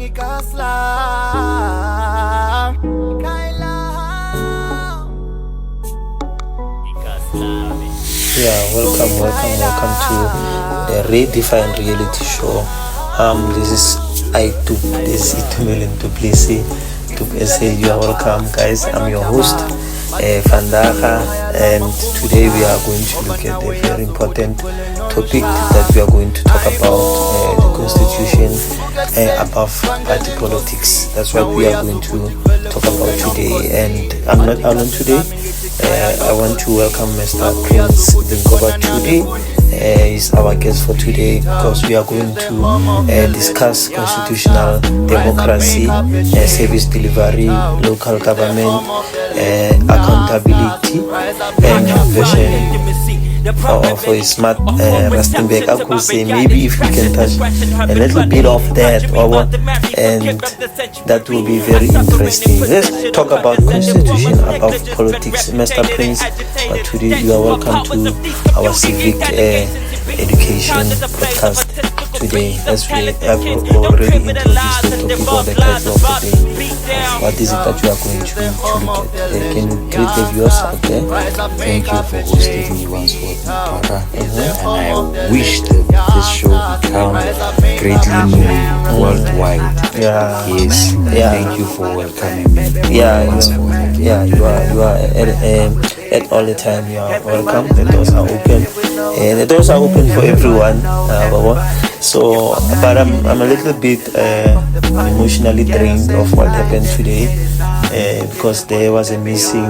Welcome to the Redefine Reality Show. This is Itumeleng Duplessis. You are welcome, guys. I'm your host, Vandaga, and today we are going to look at a very important topic that we are going to talk about, the Constitution above party politics. That's what we are going to talk about today, and I'm not alone today. I want to welcome Mr. Prince Bathudi. He's our guest for today because we are going to discuss constitutional democracy, service delivery, local government, accountability, and vision for a smart resting back. I could say maybe if we can touch a little bit of that, and that will be very interesting. Let's talk about constitution above politics. Mr. Prince Bathudi, you are welcome to our civic education podcast today. As we have already introduced the topic or the title of the day, what is it that you are going to look at? Can you greet the viewers out there? Thank you for hosting me once more, Paka. And I wish that this show become greatly known worldwide. Yes. Thank you for welcoming me. Once more. You are at all the time. You are welcome. The doors are open. The doors are open for everyone. So, but I'm a little bit emotionally drained of what happened today, because there was a missing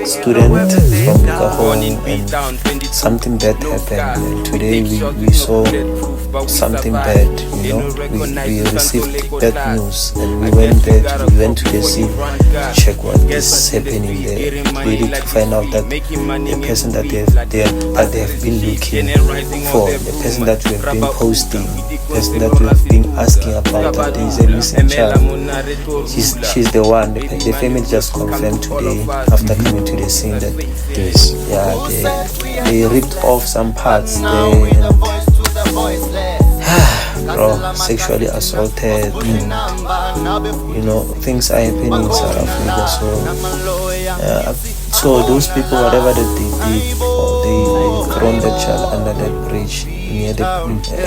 student from Nikahon, and something bad happened. And today we saw something bad. We received bad news, and we went to the scene to check what is happening there, really to find out that the person that they have been looking for, the person that we have been posting, the person that we have been asking about, that there is a missing child. She's the one. The family just confirmed today after coming to the scene that they ripped off some parts there. Sexually assaulted, things are happening in South Africa. So those people, whatever that they did, they thrown that child under that bridge near the.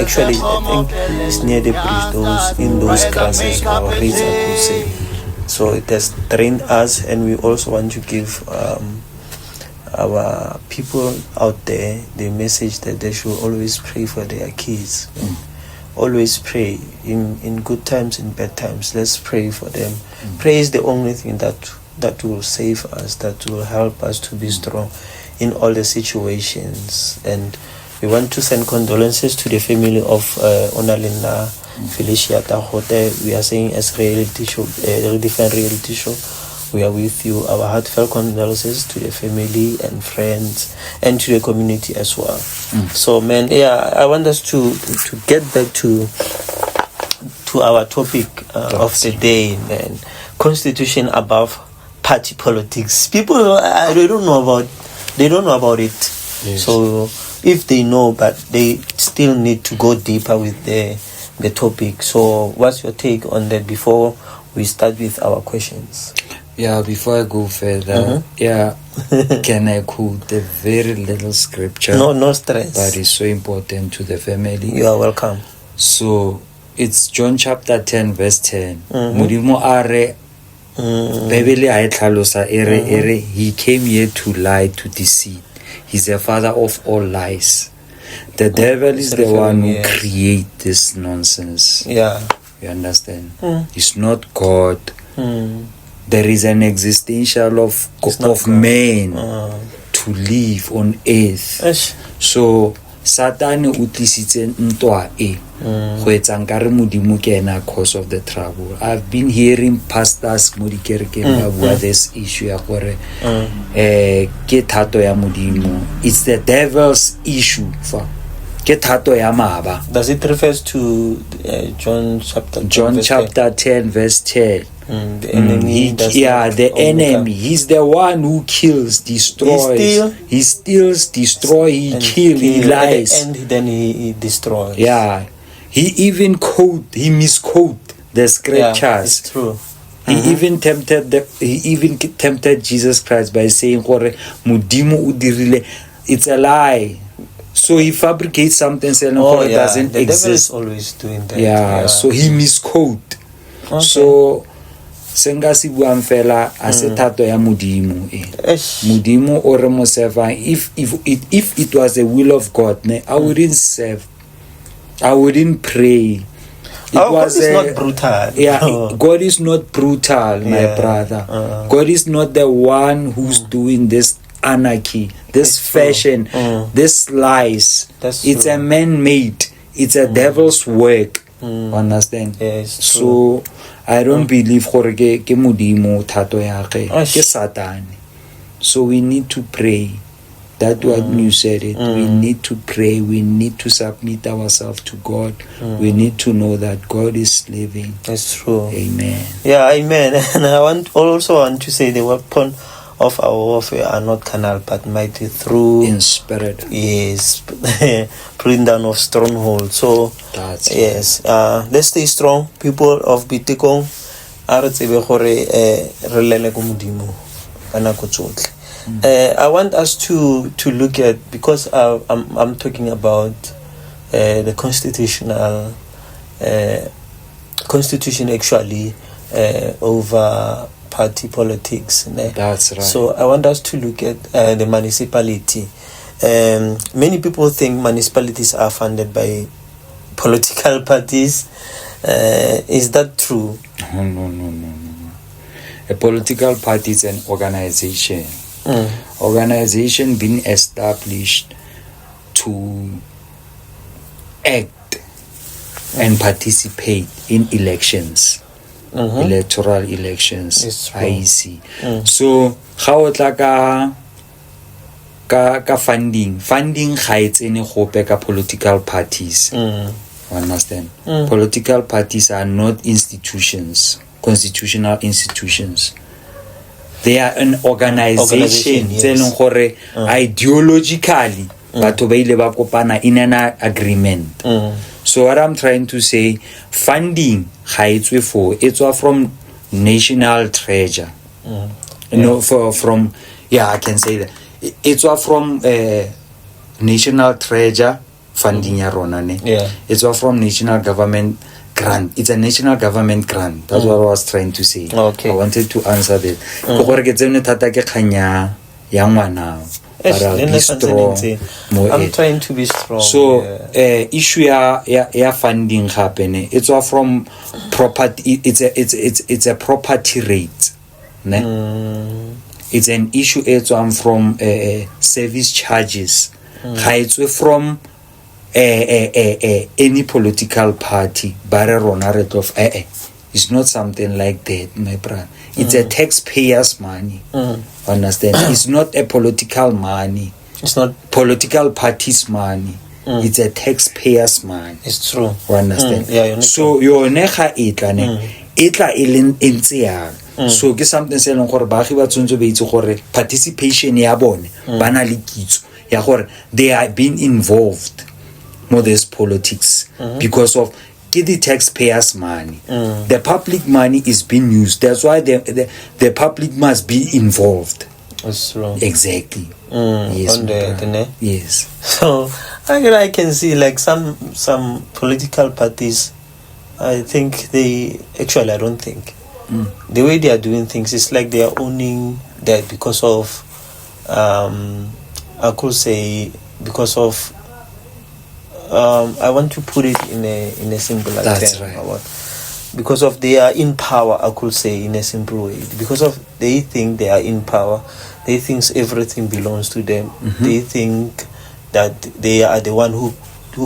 Actually, I think it's near the bridge. Those grasses or reeds, I could say. So it has trained us, and we also want to give our people out there the message that they should always pray for their kids. Always pray in good times, in bad times. Let's pray for them. Prayer is the only thing that will save us, that will help us to be strong in all the situations. And we want to send condolences to the family of Onalina Felicia Tahote. We are saying as Redefine Reality Show, we are with you. Our heartfelt condolences to the family and friends and to the community as well. So, man, I want us to get back to our topic of the day, man. Constitution above party politics. People, they don't know about it. Yes. So, if they know, but they still need to go deeper with the topic. So, what's your take on that before we start with our questions? Before I go further, can I quote a very little scripture? No stress. But it's so important to the family. You are welcome. So, it's John chapter 10, verse 10. Modimo are Bebele a tlhalosa ere he came here to lie, to deceive. He's the father of all lies. The devil is the one who creates this nonsense. You understand? It's not God. There is an existential of man to live on earth. So Satan utisitse ntwa go etsang ka re modimo ke ena cause of the trouble. I've been hearing pastors mo dikerekeng ba bua this issue ya gore ke thato ya modimo. It's the devil's issue fa ke thato ya maba. Does it refers to John chapter 10 verse 10? The enemy, the enemy. He's the one who kills, destroys. He steals, destroys, he kills, he lies. And then he destroys. He misquote the scriptures. Yeah, it's true. He even tempted Jesus Christ by saying, "Gore Modimo o dirile." It's a lie. So he fabricates something saying it doesn't the exist. devil is always doing that. Yeah, so he misquote. Okay. So senga si buang fela a se thato ya Modimo Modimo o re mo serva. If it was the will of God, I wouldn't serve. I wouldn't pray. God is not brutal. Yeah, God is not brutal, my brother. God is not the one who's doing this anarchy, this fashion, this lies. It's a man-made. It's a devil's work. Understand? Yes, so I don't believe gore ke Modimo thato ya ge ke Satan. So we need to pray. That's what you said it. We need to pray. We need to submit ourselves to God. We need to know that God is living. That's true. Amen. Yeah, amen. And I also want to say the weapon of our warfare are not carnal but mighty through in spirit. Yes, pulling down of strongholds. So that's yes, let's stay strong, people of Bitekong. Are tsebe gore re lele go Modimo ka nako tsotlhe. I want us to look at, because I'm talking about the constitution actually over party politics. That's right. So I want us to look at the municipality. Many people think municipalities are funded by political parties. Is that true? No. A political party is an organization. Organization being established to act and participate in elections, electoral elections. I see. So how ka funding ga etsene gope ka political parties. Understand? Political parties are not institutions, constitutional institutions. They are an organization. Yes. Ideologically, batho ba ile ba kopana in an agreement. So what I'm trying to say, funding it's from national treasure. I can say that it's from national treasure funding ya rona ne. It's from national government grant. It's a national government grant. That's what I was trying to say. Okay. I wanted to answer that. Gore ke tsene thata ke khanya ya ngwana. I'm trying to be strong. So issue ya funding happen. It's from property. It's a property rate. Ne? It's an issue. It's from service charges. It's from any political party. It's not something like that, my brother. It's a taxpayer's money. Understand? It's not a political money. It's not political party's money. It's a taxpayer's money. It's true. Understand? So your neha itla ilin intsiang. So ke something se leng gore baagi ba tsontse ba itse gore participation ya bone bana le kitso ya gore they are being involved more this politics because of the taxpayers' money. The public money is being used. That's why the public must be involved. That's true. Exactly. Yes. Yes. So I can see like some political parties. I think I don't think the way they are doing things is like they are owning that because of I could say because of I want to put it in a simpler That's term. Right. Because of they are in power, I could say in a simple way. Because of they think they are in power, they think everything belongs to them. They think that they are the one who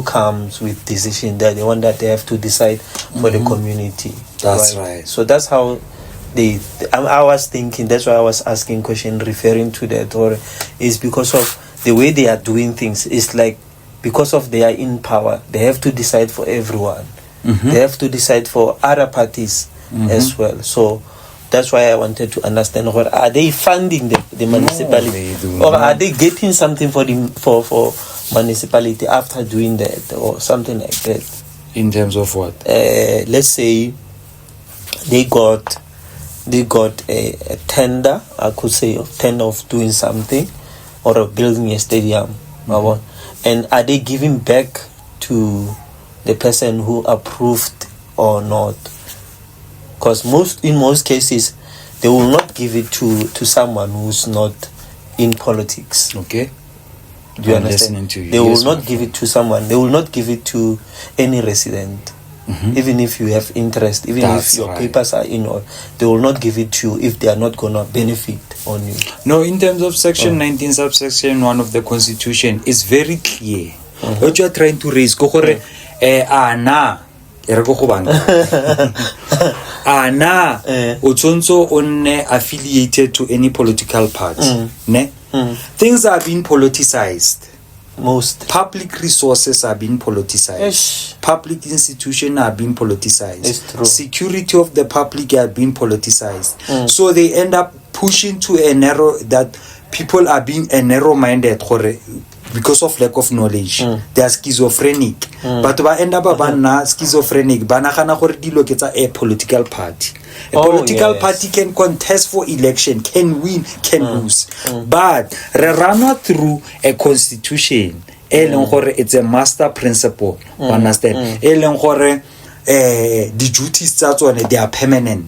comes with decision. They're the one that they have to decide for the community. That's right. So that's how I was thinking. That's why I was asking question referring to that, or is because of the way they are doing things. It's like because of they are in power, they have to decide for everyone. They have to decide for other parties as well. So that's why I wanted to understand, are they funding the municipality, or are they getting something for municipality after doing that, or something like that? In terms of what? Let's say they got a tender, I could say a tender of doing something or of building a stadium. And are they giving back to the person who approved or not? Because in most cases they will not give it to someone who's not in politics. Okay. Do you understand? To you. They will not give it to someone. They will not give it to any resident. Even if you have interest, even if your papers are in, or they will not give it to you if they are not going to benefit on you. No, in terms of section 19 subsection 1 of the constitution, it's very clear. What you are trying to raise, go for Otsonso on affiliated to any political party. Things are being politicized. Most public resources are being politicized. Public institutions are being politicized. Security of the public are being politicized. So they end up pushing to a narrow that people are being narrow-minded because of lack of knowledge. They are schizophrenic. But ba end up ba schizophrenic. Ba nagana gore dilo ke tsa a political party. A political party can contest for election, can win, can lose. But run through a constitution, it's a master principle. Understand? The duties they are permanent.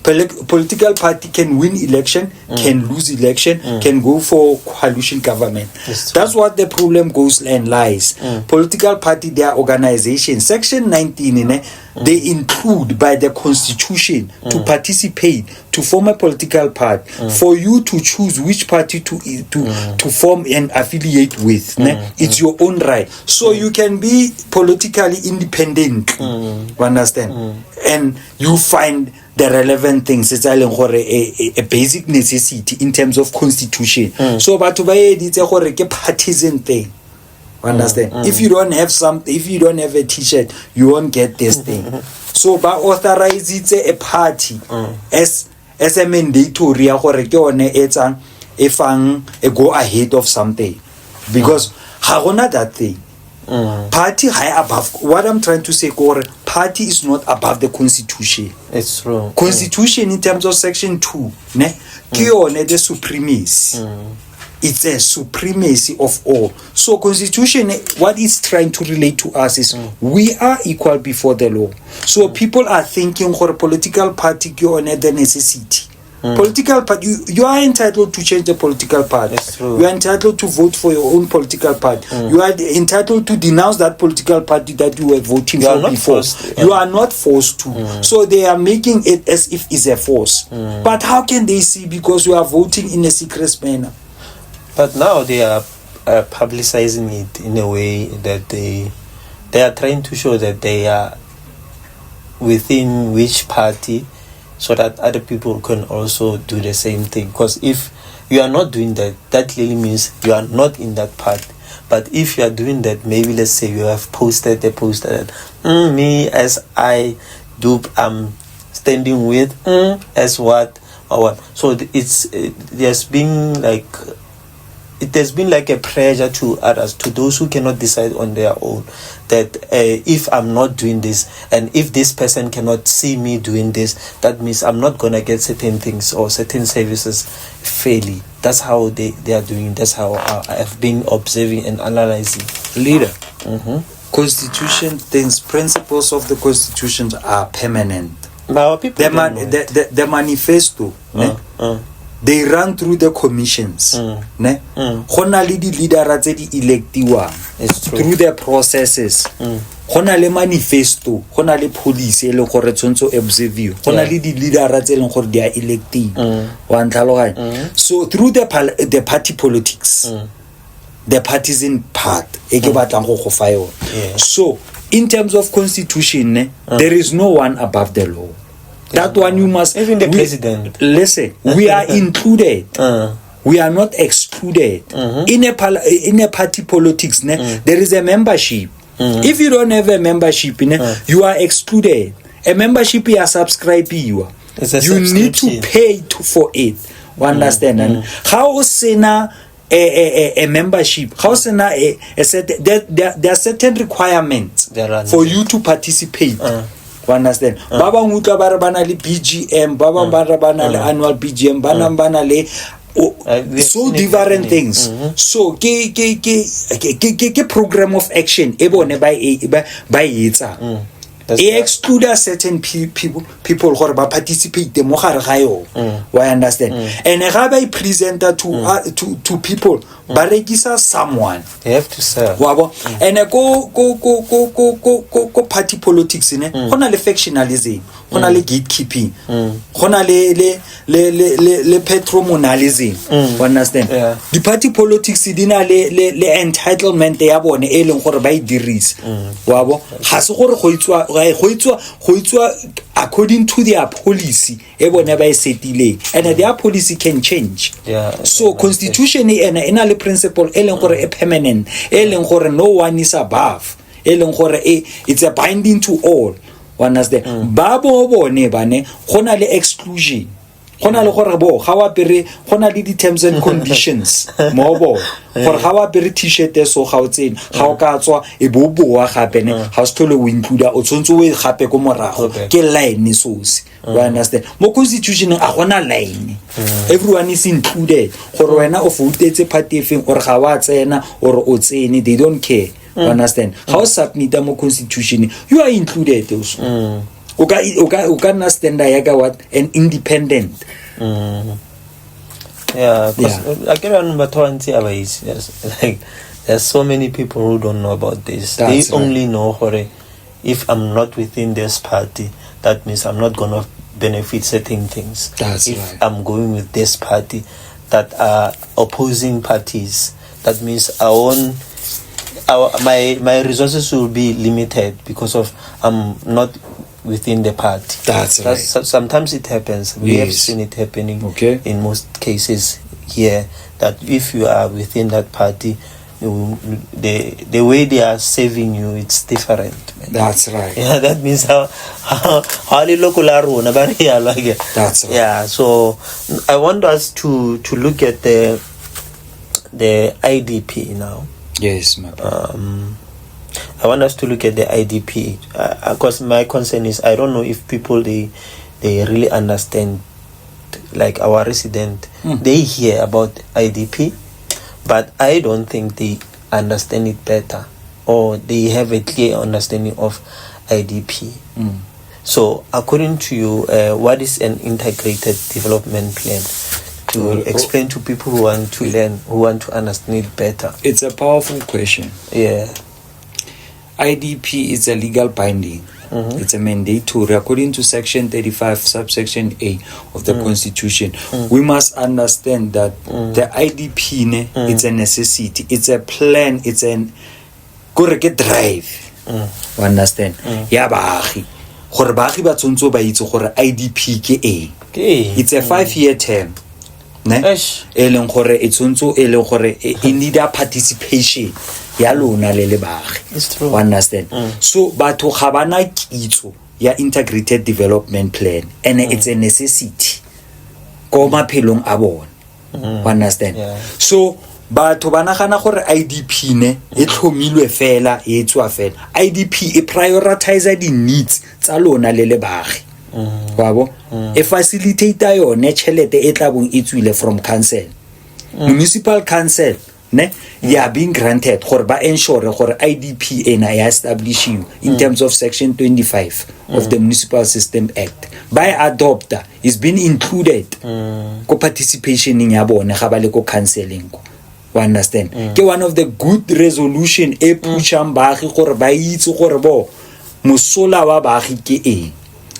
Political party can win election, can lose election, can go for coalition government. That's what the problem goes and lies. Political party, their organization, section 19 they include by the constitution to participate, to form a political party, for you to choose which party to form and affiliate with. It's your own right. So you can be politically independent. Understand? And you find the relevant things. It's a basic necessity in terms of constitution. So but it's a partisan thing. Understand? If you don't have a t-shirt, you won't get this thing. So by authorize it's a party as a mandatory if a go ahead of something, because hagona that thing. Party high above. What I'm trying to say, party is not above the constitution. It's true. Constitution in terms of section 2, the supremacy. It's a supremacy of all. So constitution, what it's trying to relate to us is we are equal before the law. So people are thinking for a political party the necessity. Political party, you are entitled to change the political party. You are entitled to vote for your own political party. You are entitled to denounce that political party that you were voting for before. You are not forced to. So they are making it as if it's a force. But how can they see, because you are voting in a secret manner? But now they are publicizing it in a way that they are trying to show that they are within which party, so that other people can also do the same thing. Because if you are not doing that, that clearly means you are not in that party. But if you are doing that, maybe let's say you have posted that me as I do, I'm standing with as what or what. So it has been like a pressure to others, to those who cannot decide on their own, that if I'm not doing this, and if this person cannot see me doing this, that means I'm not going to get certain things or certain services fairly. That's how they are doing. That's how I have been observing and analyzing. Leader, constitution things, principles of the constitution are permanent. Now, people the manifesto, they run through the commissions. Gona le di leadera tse di electiwang through the processes. Gona le manifesto, gona le policy le gore tsontso observe. Gona le di leadera tse leng gore they are elected. Wa ntlhaloganya. So through the party politics, the partisan part e ke batlang go fa yona. So in terms of constitution, there is no one above the law. That one you must. Even the president. Listen, we are included. We are not excluded. In a party politics, there is a membership. If you don't have a membership, you are excluded. A membership you are subscribing. You need to pay for it. Understand? How sena a membership, there are certain requirements for you to participate. You understand? Baba ngutla ba re bana le BGM, baba ba re bana le annual BGM, bana le so different things. So ke program of action e bone ba etsa exclude certain people gore ba participate mo gare ga yo. Why understand? And ga ba presenter to people ba rekisa someone, they have to sell. Wabo and go party politics ne gona le factionalism, gona le gatekeeping, gona le patronalism. You understand? The party politics di na le entitlement ya bone e leng gore ba I diris. Wabo ga se gore go itswa according to their policy e bone ba setile, and their policy can change. So constitution ena le principle e leng gore e permanent, e leng gore no one is above, e leng gore it's a binding to all. One understand? Ba bone bane gona le exclusion, gona le gore bo ga wa pere gona le di terms and conditions mo bo gore ga wa pere t-shirt so ga o tsene ga o ka tswa e bo boa gape ne ga se thole o include o tsontse o gape go morago ke line sosi. You understand? Mo constitution a gona line, everyone is included gore wena o voutetse party efeng or ga wa tsena or o tsene, they don't care. You understand? How submit mo constitution you are included also. O ka understand ya what an independent. Yeah, because I can remember like there's so many people who don't know about this. They only know if I'm not within this party, that means I'm not gonna benefit certain things. If I'm going with this party that are opposing parties, that means my resources will be limited because of I'm not within the party. That's right. Sometimes it happens. We have seen it happening in most cases here, that if you are within that party, the way they are saving you, it's different. Man. That's right. Yeah, that means how that's right. Yeah, so I want us to look at the IDP now. Yes, my I want us to look at the IDP because my concern is I don't know if people they really understand, like our resident, they hear about IDP, but I don't think they understand it better or they have a clear understanding of IDP. So according to you, what is an integrated development plan? To explain to people who want to learn, who want to understand it better. It's a powerful question. Yeah. IDP is a legal binding. It's a mandatory according to section 35 subsection A of the constitution. We must understand that the IDP it's a necessity, it's a plan, it's an drive. You understand? Ya baagi gore baagi ba tsontso ba itse gore IDP ke it's a 5-year term. Ne eleng gore e tsontso eleng gore e need a participation ya lona le baagi. It's true. Understand? So batho ga bana kitso ya integrated development plan, and it's a necessity ko maphelong a bona. Understand? So batho ba nagana gore IDP ne e tlhomilwe fela e tswa fela. IDP e prioritize the needs tsa lona le baagi. Wabo e facilitator yone chelete e tlabong e tswile from council, municipal council ne ya being granted gore ba ensure gore IDP ena ya establish you in terms of section 25 of the Municipal System Act by adopter is been included ko participation ya bone ga ba le ko counseling ko. You understand? Ke one of the good resolution e pushang baagi gore ba itse gore bo mosola wa baagi ke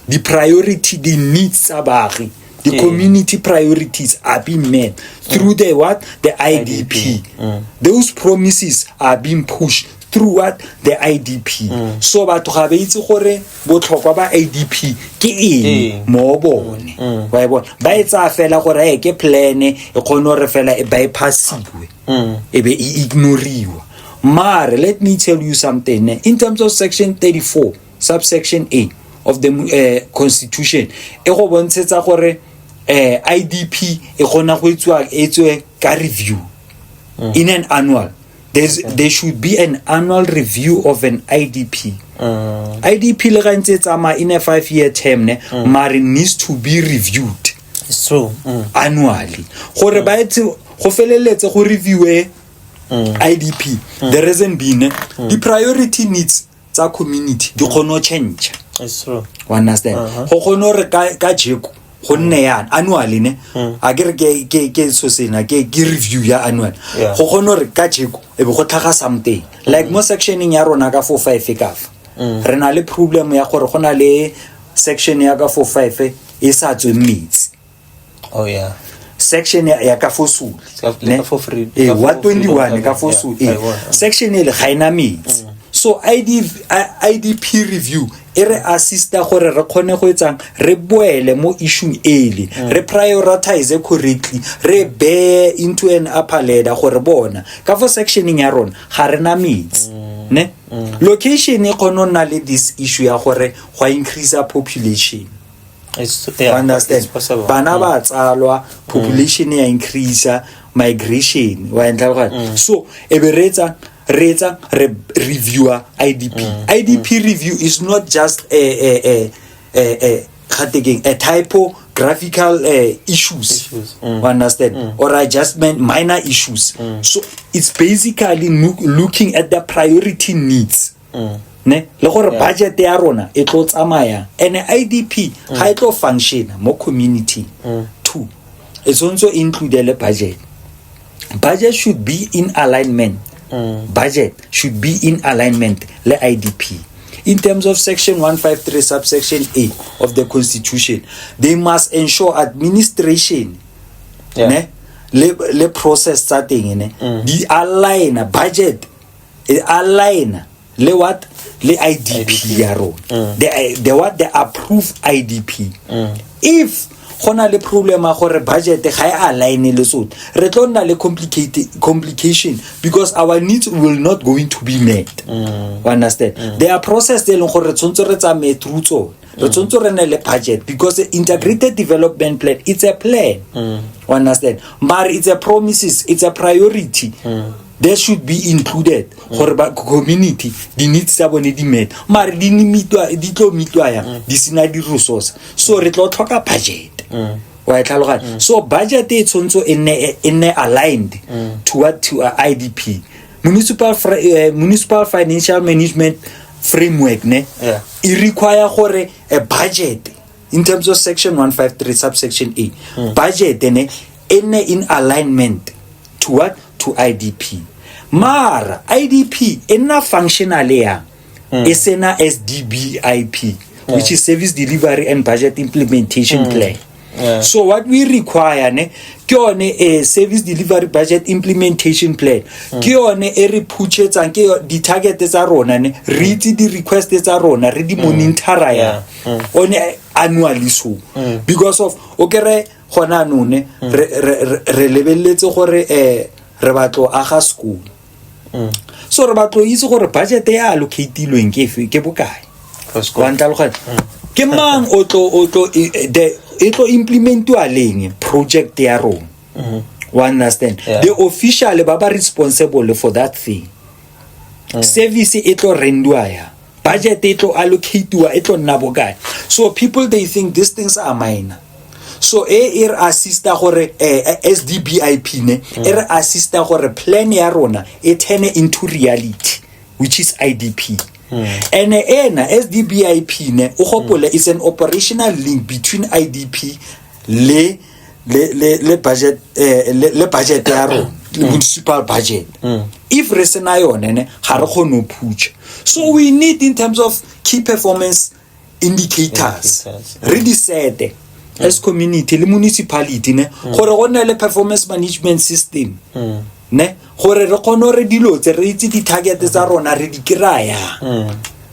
the priority, the needs of baagi, the community priorities are being met through the IDP. Those promises are being pushed through the IDP. So batho ga ba itse gore botlhokwa ba IDP ke mo bone. Wa bona ba etsa fela gore ke plan e kgone gore fela e bypassiwe e be ignoriwa. Mare let me tell you something, in terms of section 34 subsection A of the constitution e go bontshetsa gore IDP e gona go etswe ka review. in an annual. There should be an annual review of an IDP. IDP le gantse tsama in a 5-year term ne, mari needs to be reviewed. It's true. Annually. Gore ba etse go feleletse go review IDP. The reason being the priority needs tsa community di kgono change. It's true. You understand? Go kgono re ka jeko go nne yana annually ne a ke so sena ke review ya annual go kgono re ka jeko e be go tlhaga something like mo sectioning ya rona ka 45 ka fa re na le problem ya gore go na le section ya ka 45 e sa tswe metsi. Oh yeah. Section ya ka fosul ne for free wa 21 ka fosul section ile ga ina metsi. So IDP review re assista gore re khone go etsang re boele mo issue ele re prioritize correctly re be into an upper ladder gore bona ka for sectioning ya rona ga rena metsi ne location e kono na le this issue ya gore go increase population. It's understand bana ba tsalwa population ya increase migration wa entla so e be re reviewer IDP review is not just a typographical issues. Understand or adjustment minor issues. So it's basically looking at the priority needs. Ne le gore budget ya rona e tlo tsamaya and IDP ga e tlo function mo community too. It's also included the budget should be in alignment. Budget should be in alignment le IDP. In terms of section 153 subsection A of the constitution, they must ensure administration ne le process tsa teng ne di align budget align le what le IDP ya rona the approve IDP. If gona le problem a gore budget ga e align le so re tlo nna le complication because our needs will not going to be met. Understand? There are process tse leng gore tsontse re tsamae through tsone re tsontse re ne le budget because the integrated development plan it's a plan. Understand? But it's a promises, it's a priority. There should be included gore ba community di needs tsa bone di met mare di tlo mitwa ya di sina di resource so re tlo tlhoka budget. Wa tlhaloganya so budget e tshontsho in aligned to IDP municipal financial management framework ne it require gore a budget in terms of section 153 subsection A budget ne in alignment to what to IDP. Mara IDP ena functional ya esena SDBIP which is service delivery and budget implementation plan. So what we require ne ke yone a service delivery budget implementation plan ke yone e re phutshetsang ke di target tsa rona ne re itse di request tsa rona re di monitor ya on annually so because of okere gona no ne re lebelletse gore re batlo aga school so re batlo itse gore budget ya allocatilweng ke bokae wa ntlhaloganya ke mang o tlo implementwa leng project ya rona. Understand? The official ba responsible for that thing. Service e tlo rendwa ya budget e tlo allocatwa e tlo nna bokae. So people they think these things are minor. So e re assista gore SDBIP ne e re assista gore plan ya rona e turn into reality which is IDP. And SDBIP ne o gopole is an operational link between IDP le budget le budget ya rona municipal budget. If re sena yone ne ga re kgone push. So we need in terms of key performance indicators re di sete as community le municipality ne gore go nne le performance management system ne gore re kgone re dilo tse re itse di target tsa rona re di kiraya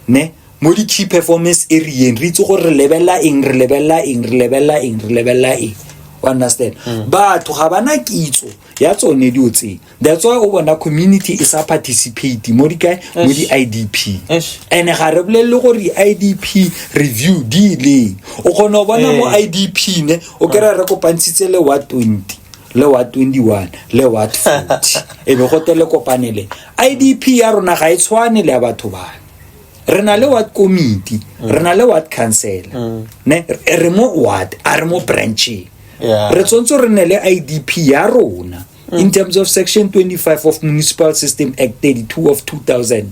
ne mo di key performance area re itse gore re lebella eng. Understand? But ga bana kitso ya tsone dio tse that's why o bona community is a participate mo di IDP and ga re bolele gore IDP review di le o kgona bona mo IDP ne o kera re kopantshitse le 120 le what 21 le what 40 e be gote le kopanele IDP ya rona ga e tshwane le ya batho ba re na le what committee re na le what council ne re mo what are mo branching re tsontso re ne le IDP ya rona in terms of section 25 of Municipal System Act 32 of 2000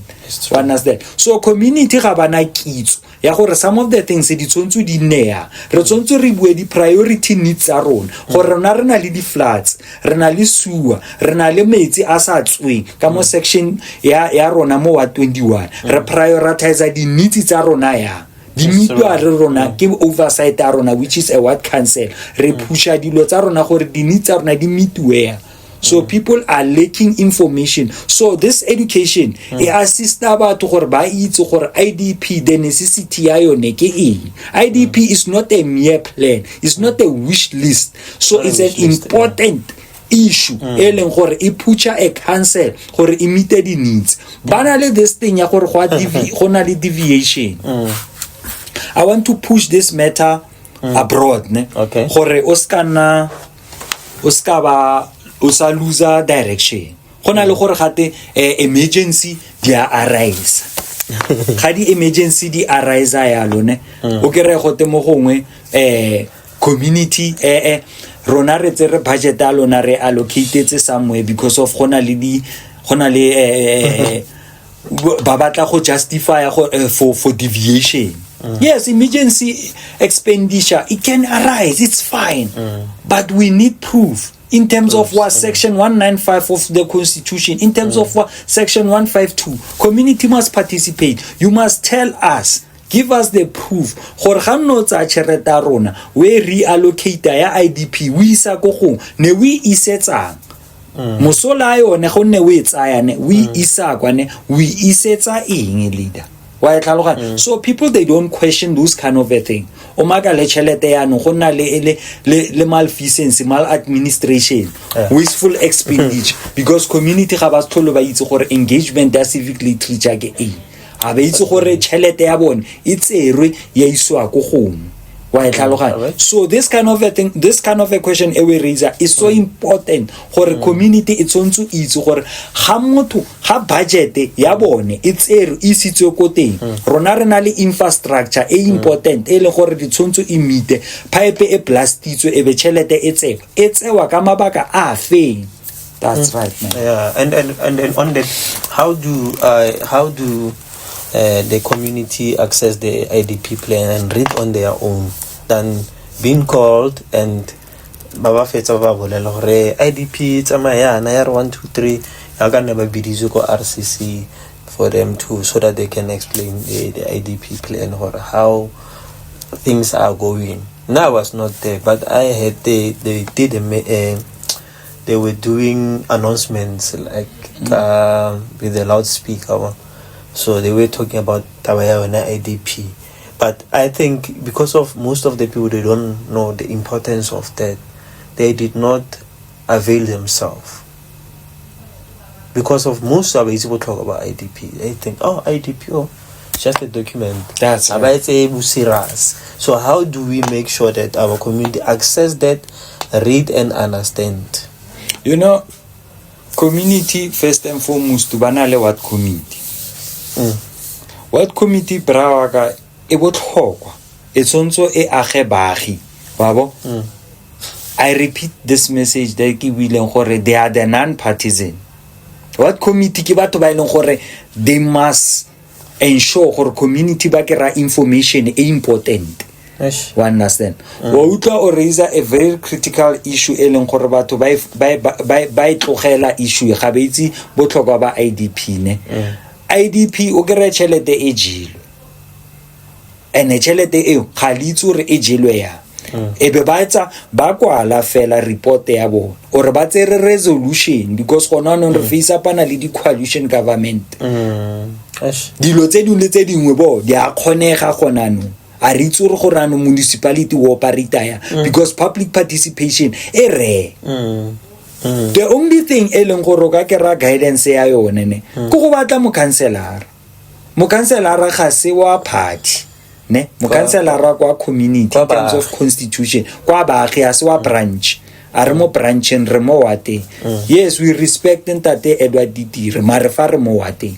understand so community ga bana kitso ya gore some of the things di tsontso di nea re tsontso re bue di priority needs tsa rona gore rona re na le di floods re na le sewer re na le metsi a sa tsweng ka mo section ya rona mo wa 21 re prioritize di needs tsa rona ya di mitwa re rona ke oversight ya rona which is a what council re pusha dilo tsa rona gore di needs tsa rona di mitwe so people are lacking information so this education e assist batho gore ba itse gore IDP the necessity ya yone ke eng IDP is not a mere plan it's not a wish list so it's an important issue e leng gore e pucha a council gore e meet the needs bana le this thing ya gore go na le deviation I want to push this matter abroad ne gore o ska ba o sa loser direction gona le gore gate emergency di arise ga di emergency di arise ya lone o kere gote mo gongwe community rona re tse re budget a lona re allocate somewhere because of gona le ba batla go justify for deviation yes emergency expenditure it can arise it's fine but we need proof in terms of what section 195 of the constitution in terms of what section 152 community must participate you must tell us give us the proof gore ga nno tsa tšhelete rona we reallocate ya IDP we isa go go ne we isetsang mosola yone go ne we tsaya ne we isa kwane we isetsa eng leader so people they don't question those kind of a thing o maka le tšhelete ya no go na le malfeasance maladministration wasteful expenditure because community ga ba tlholo ba itse gore engagement ya civic literature ke a ba itse gore tšhelete ya bone e tserwe ya iswa go gongwe so this kind of a thing this kind of a question we raise is so important gore community e tsontse itse gore ga motho ga budget ya bone e tsere e sitswe ko teng rona re na le infrastructure e important e le gore di tsontse e meet pipe e plastitswe e be tšhelete e tsewa ka mabaka a feng that's right man and on that how do the community access the IDP plan and read on their own than being called and baba fetsa ba bolela gore IDP tsamayana ya 1 2 3 ya ka neba bidizo ko RCC for them to so that they can explain the IDP plan or how things are going. No, I was not there, but I heard they were doing announcements like with the loudspeaker. So they were talking about Tabaya and IDP. But I think because of most of the people, they don't know the importance of that. They did not avail themselves. Because of most of people talk about IDP. They think, oh, IDP, just a document. That's right. So how do we make sure that our community access that, read and understand? You know, community, first and foremost, to banale what community. What committee brawaga e botlhokwa e tsontso e age baagi babo I repeat this message that ke wileng gore they are the non-partisan. What committee ke batho ba ileng gore they must ensure gore community ba kera information e important. Yes. You understand? Wa utla o raise a very critical issue e leng gore batho ba tlogela issue ga ba itse botlhokwa ba IDP ne. IDP o kere tšhelete e jelo ene tšhelete eo ga le itse gore e jelwe ya e be ba etsa ba kwala fela report ya bona or ba tsere resolution because gona no re face apana le di coalition government dilo tse dingwe bo di a kgonega gona no a re itse gore ano municipality wo operate ya because public participation e rare. The only thing eleng gore ka kera guidance ya yone ne go go batla mo councilor ga se wa party ne mo councilor kwa community in terms of constitution kwa baagi a se wa branch are mo brancheng re mo wa teng. Yes, we respect ntate Edward Ditire mare fa re mo wa teng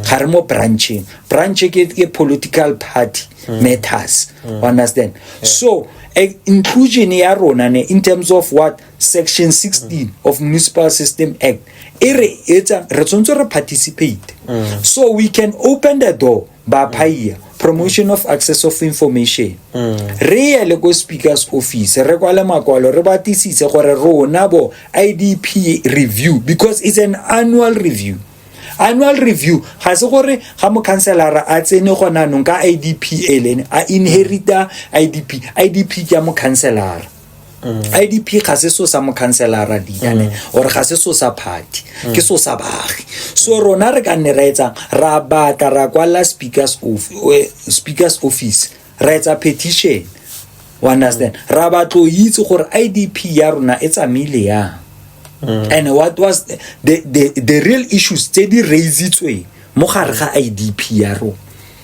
ga re mo brancheng. Branch ke political party matters, understand? So inclusion ya rona ne in terms of what section 16 of Municipal System Act re tshwanetse re participate, so we can open the door ba phaya promotion of access of information. Re ye le go speaker's office re kwala makwalo re batisise gore rona bo IDP review, because it's an annual review. Annual review ga se gore ga mo councilor a tsene gona nong ka IDP elene a inherita IDP ke mo councilor. IDP ga se so sa mo councilor ditane or ga se so sa party ke so sa baagi. So rona re ka nne ra etsa ra batla ra kwala speaker's office ra etsa petition, you understand, ra batlo itse gore IDP ya rona e tsamile ya. And what was the real issues tse di raisitswe mo gare ga IDP ya ro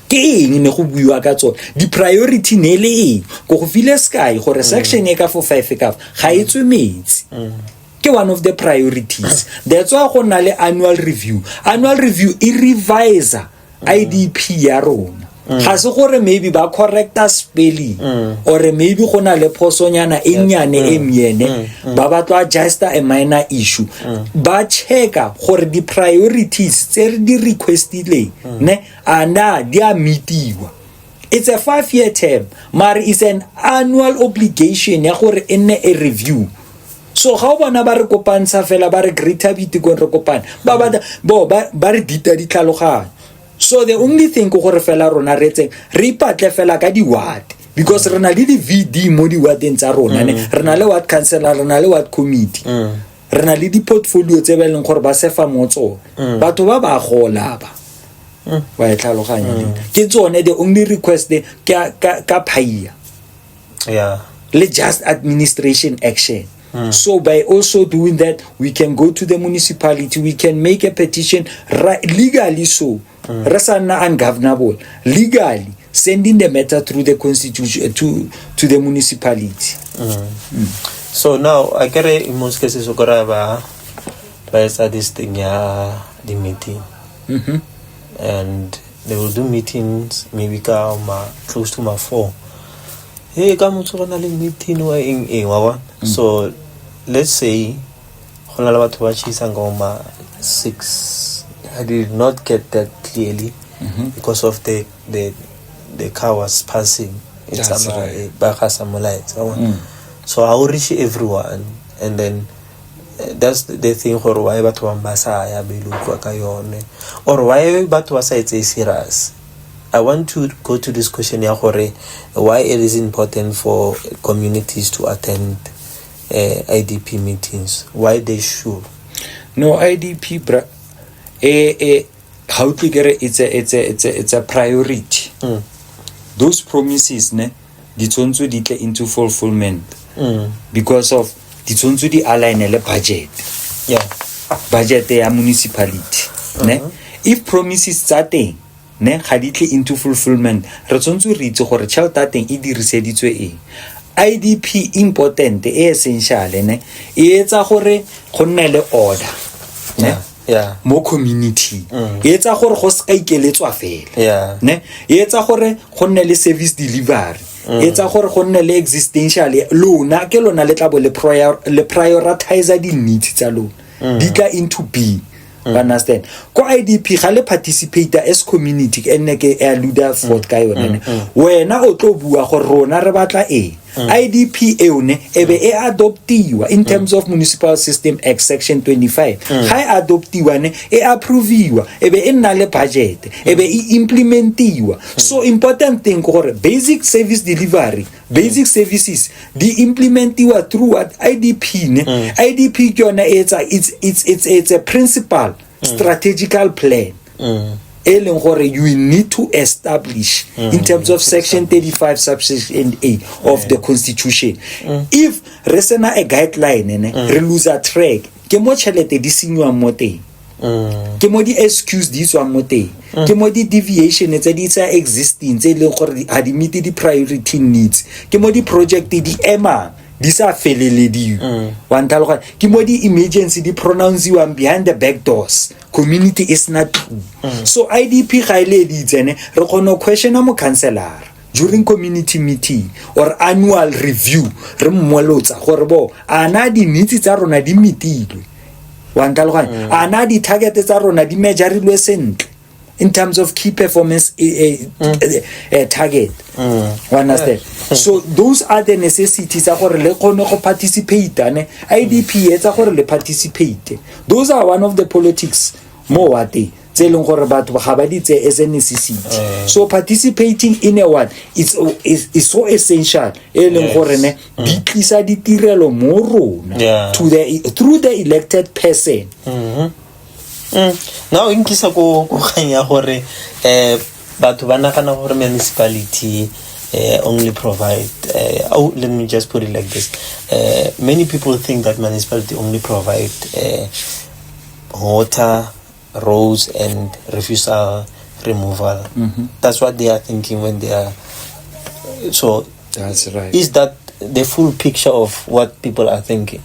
ke eng ne go buiwa ka tsone, di priority ne le eng go go file sky gore section e ka for 5 ka ga etswe metsi ke one of the priorities. That's why go na le annual review e revise IDP ya rona. Ga se gore maybe ba correcta spelling or maybe go na le phosonyana e nyane e miene ba batla just a minor issue, ba checka gore di priorities tse di requestile ne ana di a meetiwa. It's a 5-year term, but it's an annual obligation ya gore ene a review. So how bona ba re kopantsha fela ba re greater bitiko re kopana ba re dita di tlhaloganya. So the only thing go gore fela rona re tseng re patle fela ka di ward, because rena le di VD mo di wardeng tsa rona ne rena le ward councilor rena le ward committee rena le di portfolio tse ba leng gore ba sefa mo tsone batho ba ba gola ba wa e tlhaloganya ke tsone the only request ka phaya le just administration action. So by also doing that, we can go to the municipality, we can make a petition legally, so resana ungovernable legally, sending the matter through the constitution to the municipality. So now I get in most cases ba this thing the meeting and they will do meetings maybe close to 4. Hey, come to a meeting so let's say 6. I did not get that clearly because of the car was passing. It's so I will reach everyone, and then that's the thing for why but one basaya or why but was serious. I want to go to this question why it is important for communities to attend IDP meetings. Why they should? No, IDP how to get it? It's a priority. Those promises ne di tshwantswe di tle into fulfillment because of di tshwantswe di align le budget. Budget ya municipality. Ne if promises tsa teng ne ga di tle into fulfillment re tshwantswe re itse gore tšhelete ya teng e diriseditswe eng. IDP important essential ne e etsa gore go nne le order mo community e etsa gore go se ka ikeletswa fela ne e etsa gore go nne le service delivery e etsa gore go nne le existential lona ke lona le tla bo le prioritize di needs tsa lona di tla into being. Understand ko IDP ga le participate as community ene ke allude for ka yona wena o tlo bua gore rona re batla IDP eone ebe e adoptiwa in terms of Municipal System Act section 25 ga adoptiwa ne e approviwa ebe e nna le budget ebe e implementiwa. So important thing gore basic service delivery, basic services di implementiwa through what IDP ne IDP ke yona it's a principal strategical plan you need to establish in terms of section 35 subsection A of the constitution. If resena a guideline re lose a track ke mo chelete di sinywa mo teng ke mo di excuse di tswa mo teng ke mo di deviation tse di sa existing tse leng gore ha di meet di priority needs ke mo di project di ema di sa felelediwe wa ntlhaloga ke mo di emergency di pronounceiwang behind the back doors community is not true. So IDP ga ile di tsene re kgona questiona mo counselor during community meeting or annual review re mmolotsa gore bo ana di needs tsa rona di metilwe wa ntlhaloganya ana di target tsa rona di measurilwe sentle in terms of key performance target. Understand? So those are the necessities tsa gore le kgone go participate ane IDP etsa gore le participate. Those are one of the politics mo wate tse leng gore batho ga ba ditse as a necessity. So participating in a one is so essential e leng gore ne di tlisa ditirelo mo rona to the through the elected person. Now in kisa go ganya gore batho ba nagana gore municipality only provide let me just put it like this, many people think that municipality only provide water, roads and refusal removal. That's what they are thinking when they are. So that's right. Is that the full picture of what people are thinking?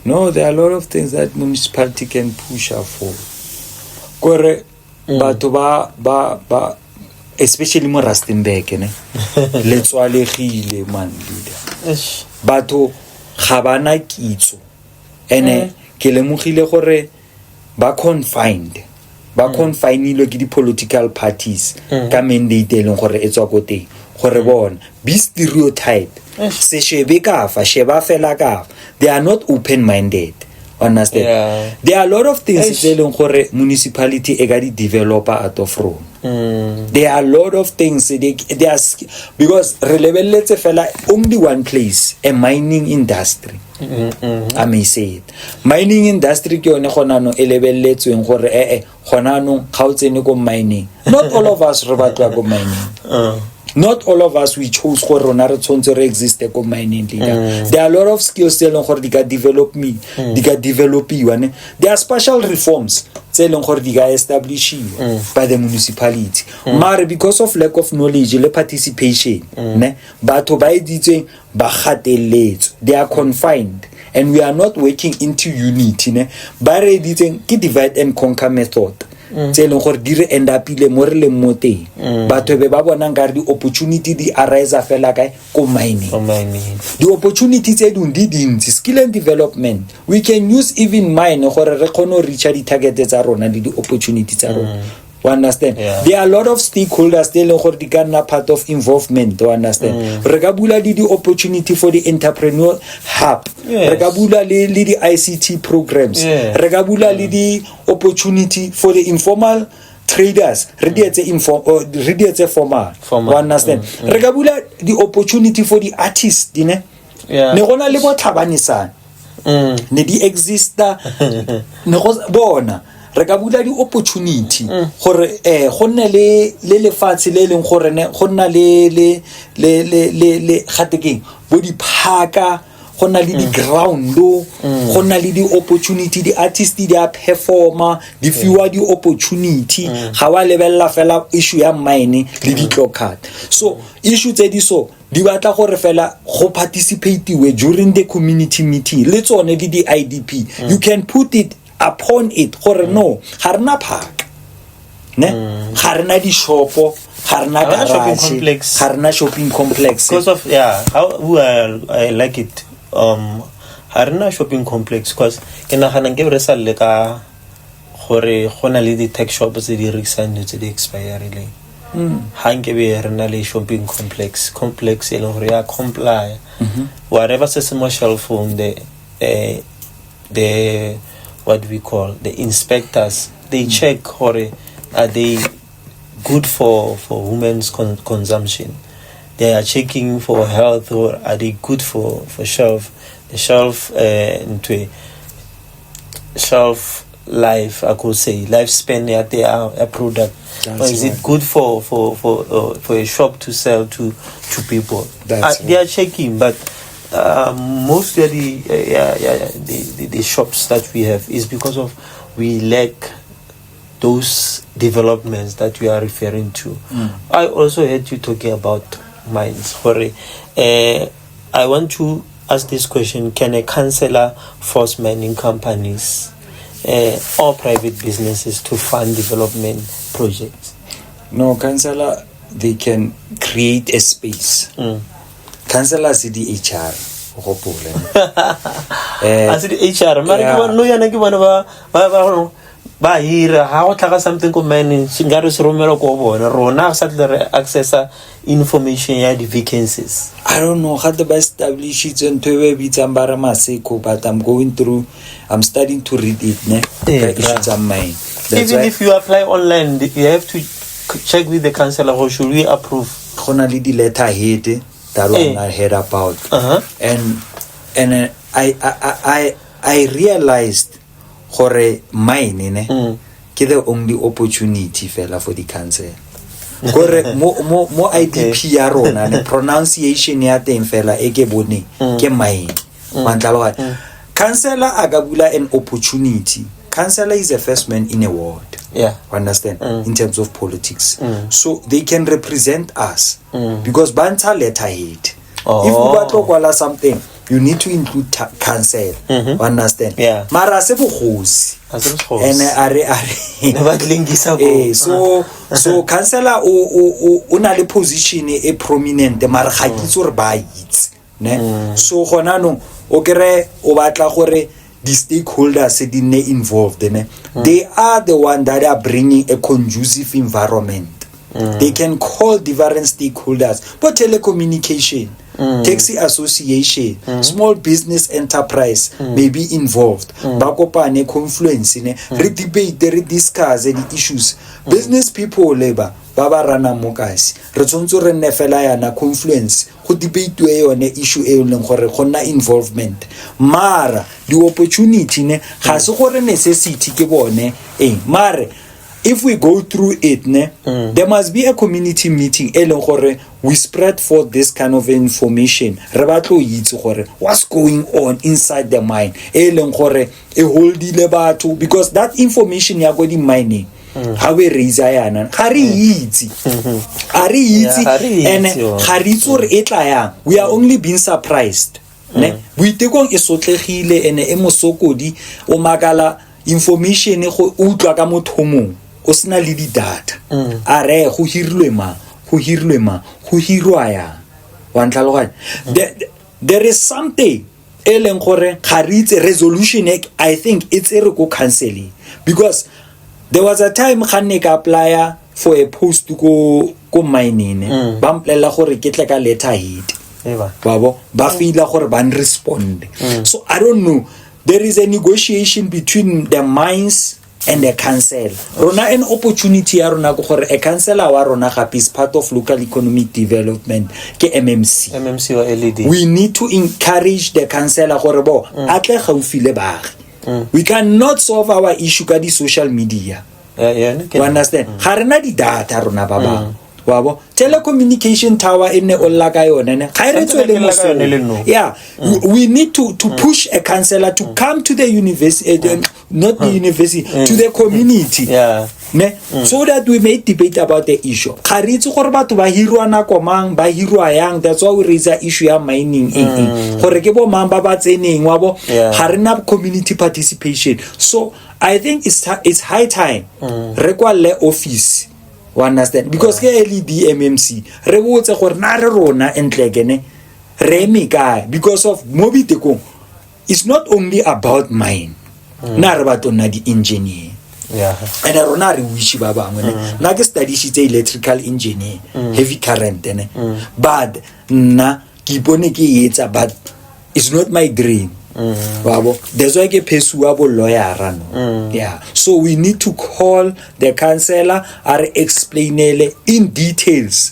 No, there are a lot of things that municipality can push up for. Kore batho ba especially mo Rustenburg ne le tswalegile man leader. Batho ga bana kitso ene ke lemogile gore ba confined ke di political parties ka mandate leng gore e tswa go teng gore bona be stereotype se shebe ka fa sheba fela ka. They are not open-minded. Understand? There are a lot of things leng gore municipality e ga di developer out of room. There are a lot of things they are because re lebelletse fela only one place, a mining industry. I may say it. Mining industry ke yone gona no e lebelletsweng gore gona no ga o tsene go mining. Not all of us re batla go mining. Not all of us we chose gore rona re tshwantse re exist go mining leader. There are a lot of skills tse leng gore di ka developiwa ne. There are special reforms tse leng gore di ka establishiwa by the municipality. Mare because of lack of knowledge le participation ne batho ba editseng ba gateletswe, they are confined and we are not working into unity ne ba re editseng ke divide and conquer method. Tse leng gore di re end up ile mo re le mo teng batho be ba bona ngare di opportunity di arise fela kae ko mining. The opportunities tse di dintsi skill and development we can use even mine gore re kgone reach di target tsa rona le di opportunities tsa rona. You understand? There are a lot of stakeholders they leng gore di ka nna part of involvement. You understand? Re ka bula di opportunity for the entrepreneur hub. Re ka bula le di ICT programs. Re ka bula le di opportunity for the informal traders. Re di etse formal. You understand? Re ka bula the opportunity for the artists ne. Ne gona le bo tlhabanisana. Ne di exista ne go bona re ka bula di opportunity gore go nne le lefatshe le leng gore ne go nna le gatekeng bo di phaka go nna le di ground go nna le di opportunity di artists di a performer di fiwa di opportunity ga wa lebella fela issue ya mine le di clockard. So issue tse di so di batla gore fela go participate we during the community meeting le tsone di IDP. You can put it upon it gore no ga rena park ne ga rena di shopo ga rena garage ga rena shopping complex because of I like it ga rena shopping complex because ke nagana ke re sa le ka gore gona le di tech shops tse di rekisang tse di expireileng ha nke be rena le shopping complex e leng gore ya comply whatever se mo shelf phone the what we call the inspectors, they check are they good for women's consumption. They are checking for health or are they good for shelf into shelf life, I could say lifespan at their product. Or is it good for a shop to sell to people? They are checking, but most of the shops that we have is because of we lack those developments that we are referring to. I also heard you talking about mines. I want to ask this question: can a counselor force mining companies or private businesses to fund development projects? No, counselor, they can create a space. Counselors is the HR. As the HR, ba hira ha go tlhaga something ko mining singare se romela ko bona rona sa tle access information ya di vacancies. I don't know how to establish it and to be tsambara maseko, but I'm starting to read it issues of mine. Even if you apply online, you have to check with the counselor or should we approve. Khona le di letter head that one I heard about. And I realized gore mine ke the only opportunity fela for the council. Gore mo IDP ya rona ne pronunciation ya teng fela e ke bone ke mine. Mantlalo councilor agabula an opportunity. Councillor is the first man in a ward. Yeah. Understand? In terms of politics. So they can represent us. Because Banta letterhead. If you want to call something, you need to include council. Understand? Yeah. Mara se bogosi. And so councillor o na le position e prominent mara ga kitse re ba itse. Ne? So gona no o kere o batla gore the stakeholders involved, they are the one that are bringing a conducive environment. They can call different stakeholders, but telecommunication, taxi association, small business enterprise may be involved. Bakopane confluence, debate, discuss the issues. Business people, labor, baba rana mokasi. Retonzo re nefela ya na confluence. Go debate to on the issue e leng gore gonna involvement. Mara the opportunity ne ga se gore necessity ke bone mare if we go through it there must be a community meeting e leng gore we spread forth this kind of information re batlo itse gore what's going on inside the mine e leng gore e holdile batho because that information ya go di mining how we raise yana gare itse and gare itse gore e tla yang we are only being surprised boitekong e sotlegile ene e mosokodi o makala information go utlwa ka mothomong o sena le di data are go hirilwe hirwa ya wa ntlhaloganya there is something e leng gore ga re itse resolution I think it's a go canceling because there was a time ganne ka apply for a post go mining ba mplela gore ke tle ka letterhead babo ba fila gore ban respond so I don't know there is a negotiation between the mines and the council rona an opportunity ya rona go gore a councilor wa rona gape is part of local economic development ke MMC or LED we need to encourage the councilor gore bo atle gaufi le baagi we cannot solve our issue ka di social media you understand ga rena di data rona ba bang wabo telecommunication tower in olla ka yona ne ga re tswele mo we need to push a councillor to come to the university not the university to the community so that we may debate about the issue ga re itse gore batho ba hirwa na komang ba hirwa yang that's why we raise the issue ya mining gore ke bo mang ba ba tseneng wabo ga rena community participation so I think it's high time re kwale office. Understand? Because ke LED MMC re botse gore na re rona entlekene re meka because of mobiteko it's not only about mine na re batona di engineer and rona re wish ba bangwe na ke study shitse electrical engineer heavy current but na ke bone ke etsa but it's not my dream wabo there's why ke phesuwa bo lawyer so we need to call the councillor are explainele in details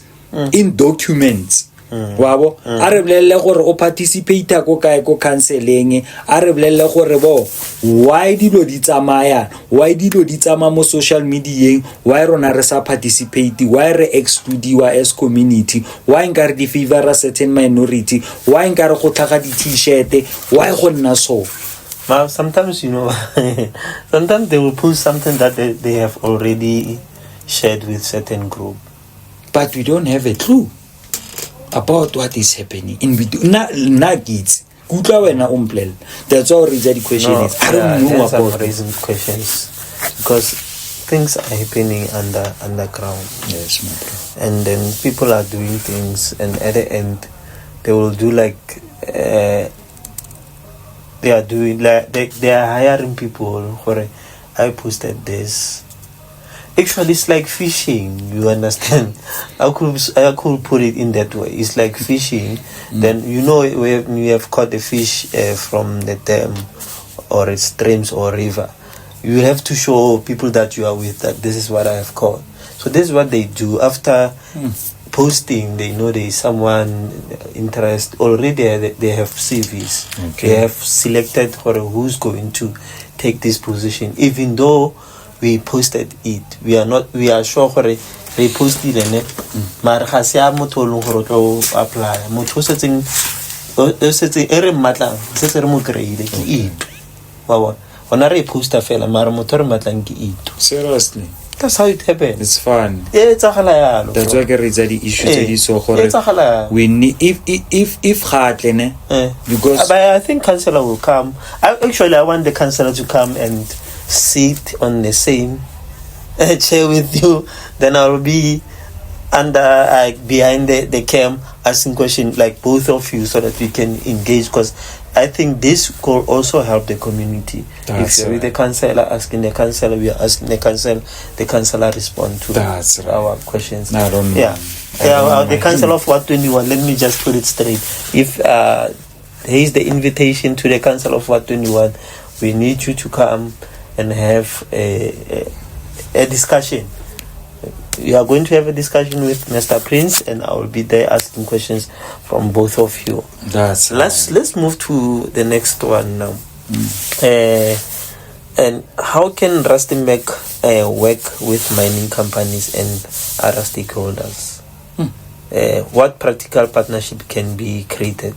in documents wabo are bolelle gore o participate go kae go counseling are bolelle gore bo why dilo di tsamaya mo social media why rona re sa participate why re excludiwa as community why nkare di favor a certain minority why nkare go tlhaga di t-shirt why go nna so sometimes sometimes they will pull something that they have already shared with certain group but we don't have a clue about what is happening in between. Na kids. That's all the question is. I don't know about raising questions because things are happening underground. Yes, my bro. And then people are doing things, and at the end, they will do like they are doing like they are hiring people. I posted this. Actually, it's like fishing. You understand? I could put it in that way. It's like fishing. Then when you have caught a fish from the dam or a streams or river, you have to show people that you are with that this is what I have caught. So this is what they do after posting. They know there is someone interested already. They have CVs. Okay. They have selected who's going to take this position, even though we posted it. We are sure we posted it. Mara ga se a motho lo gore tlo apply. Motho setseng ere matlang se re mo grade ke it. Wa bona. Ona re poster fela mara motho re matlang ke it. Seriously. That's how it happened. It's fun. It's a yalo. That's why there is the issue so we need if hard because but I think councillor will come. I want the councillor to come and sit on the same chair with you. Then I'll be under behind the cam asking questions like both of you so that we can engage, because I think this could also help the community. That's if you're with the councillor asking the councillor, we are asking the councillor respond to our questions. I don't know. The councillor of Ward 21, let me just put it straight. If there is the invitation to the councillor of Ward 21, we need you to come and have a discussion. We are going to have a discussion with Mr. Prince, and I will be there asking questions from both of you. Let's move to the next one now. And how can Rustenburg work with mining companies and other stakeholders? What practical partnership can be created?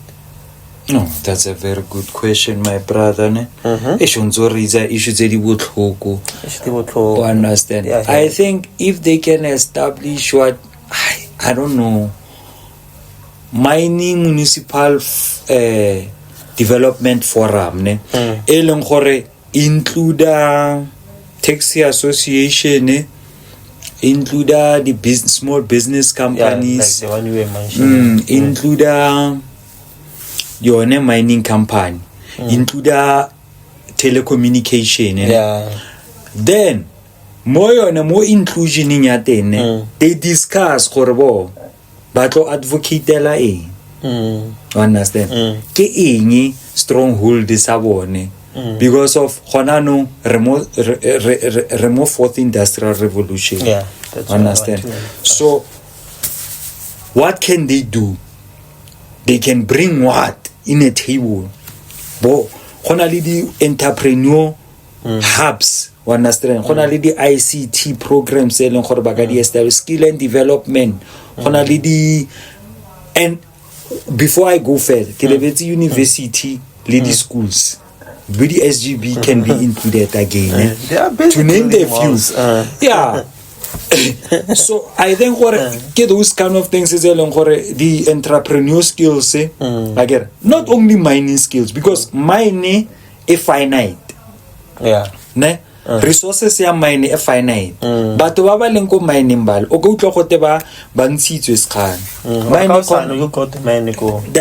No, that's a very good question, my brother. Understand? Yeah. I think if they can establish what I don't know, mining municipal development forum, include taxi association, include the small business companies, like the one you were mentioning. Include your mining company, include telecommunication. Then more inclusion in your they discuss batlo advocate understand ke stronghold sa bone because of honano remove fourth industrial revolution. That's understand. So what can they do? They can bring what in a table. Bo honali the entrepreneur hubs, understand? Honali the ICT programs selling bagadi establish skill and development. Honali the and before I go further, Kelebeti University lady schools with the SGB can be included again. To name the few. So I think get those kind of things is the entrepreneur skills again, not only mining skills, because mining is finite. Resources ya mine is finite. But ba ba leng ko mining bal o go tlo go te ba ntshitswe sekgane.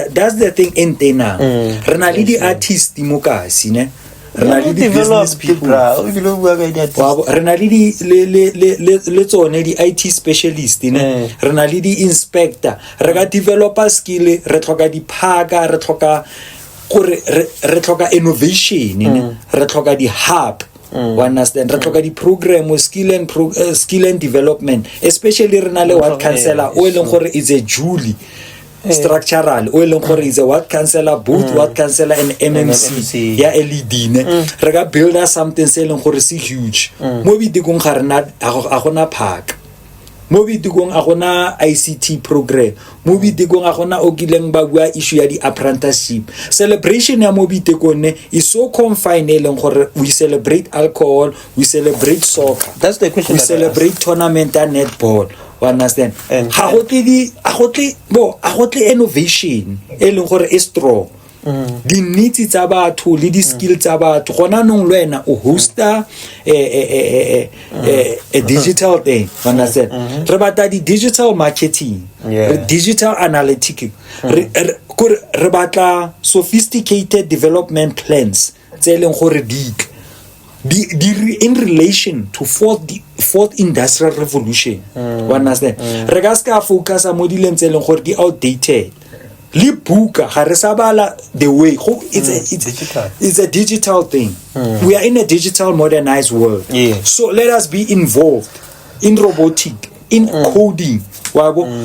That's the thing in tena. Re na le di artists mo kasi ne. Rena le di business people. Rena le tsone di IT specialist ne. Rena le di inspector. Re ga developer skill, re tlhoka di phaka, re tlhoka innovation ne. Re tlhoka di hub. Understand? Re tlhoka di program skill and development, especially rena le what councillor o eleng gore is a Julie structural o eleng gore is a what councillor both what councillor and MMC ya LED ne. Re ga build something se eleng gore se huge mo bitikong ga rena a gona park, mo bitikong a gona ICT program, mo bitikong a gona o kileng ba bua issue ya di apprenticeship. Celebration ya mo bitikong ne is so confined eleng gore we celebrate alcohol, we celebrate soccer, that's the question, we celebrate tournament and netball. o understand And- ha go tle innovation e leng gore e strong di needs tsa batho le di skills tsa batho gona nong le wena o hosta a digital thing, understand re batla di digital marketing, digital analytics, re batla sophisticated development plans tse leng gore di in relation to fourth industrial revolution, understand re ka ska focus mo dileng tse leng gore di outdated le buka ga re sabala the way it's a digital thing. We are in a digital modernized world, so let us be involved in robotic, in coding,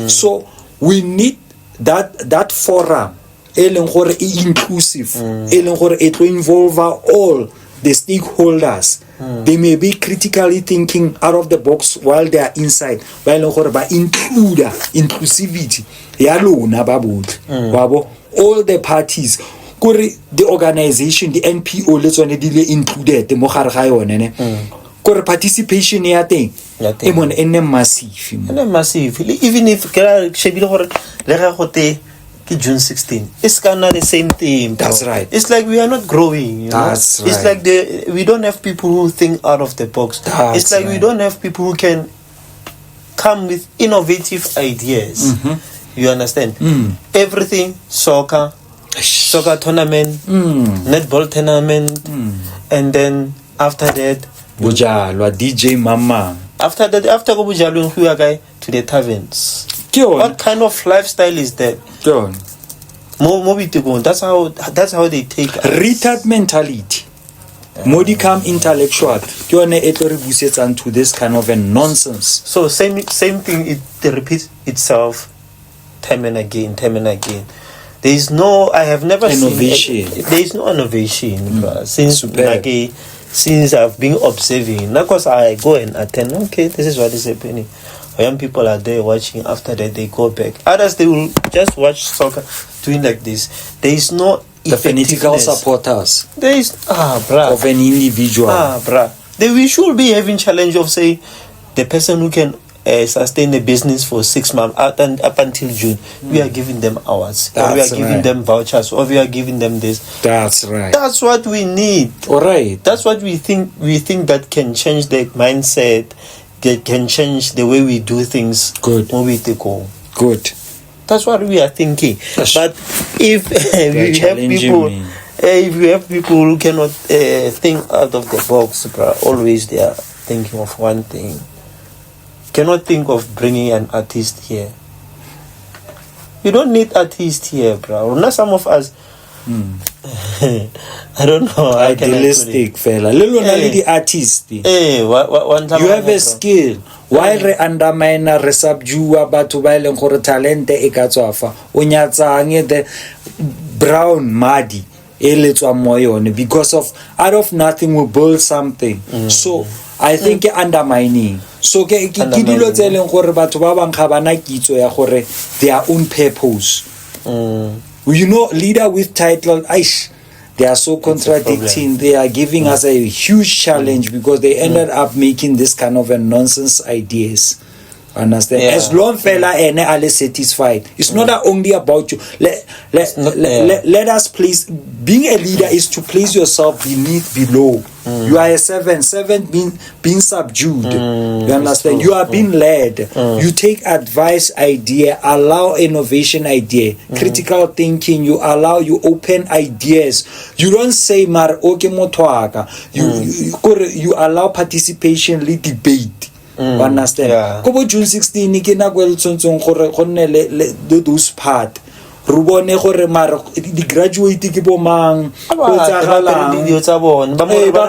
so we need that forum e leng gore e inclusive, e leng gore it will involve all the stakeholders. They may be critically thinking out of the box while they are inside, ba leng gore ba inclusivity ya lona ba botlhe wabo all the parties kore the organization, the NPO le tsone di le included mo gare ga yone ne kore participation ya teng e mon ene massive even if kera shebile gore le ga gote June 16, it's kind of the same thing, bro. That's right. It's like we are not growing, you know? That's It's right. like we don't have people who think out of the box. It's like we don't have people who can come with innovative ideas. You understand? Everything, soccer tournament, netball tournament, and then after that, Bujalwa, DJ Mama. after go Bujalwa, who are guy to the taverns. What kind of lifestyle is that? That's how they take us. Retard mentality. Modi come intellectual. To this kind of a nonsense. So same thing. It repeats itself time and again. There is no. I have never innovation. There is no innovation since I've been observing. Not because I go and attend. Okay, this is what is happening. Young people are there watching. After that, they go back. Others, they will just watch soccer doing like this. There is no the fanatical supporters. There is bruh. Of an individual. Bruh. We should be having challenge of say the person who can sustain a business for 6 months up until June. We are giving them hours. Or we are giving them vouchers. Or we are giving them this. That's right. That's what we need. All right. That's what we think. We think that can change the mindset. That can change the way we do things. Good. Good. That's what we are thinking. But if we have people who cannot think out of the box, bro, always they are thinking of one thing. Cannot think of bringing an artist here. You don't need artist here, bro. Not some of us. I don't know. Idealistic fella. Little the artist. You have a skill. While re undermine re subdue batho ba ileng gore talent e ka tswafa o nyatsang the brown muddy e letswa mo yone because of out of nothing we build something. So I think undermining. So ke dilo tse leng gore batho ba bang ga bana kitso ya gore their own purpose. You know, leader with title, they are so contradicting. They are giving us a huge challenge because they ended up making this kind of a nonsense ideas. Understand? As long fella and are satisfied, it's not only about you. Let us place. Being a leader is to place yourself below. You are a servant being subdued. You understand? You are being led. You take advice, idea, allow innovation, idea, critical thinking. You open ideas. You don't say mar okay motwaka. You allow participation, lead debate. Understand? Ko bo June 16 ke na go tsontshong gore go nne le those part re bone gore mara di graduate ke bo mang go tsagalang di tsa bone ba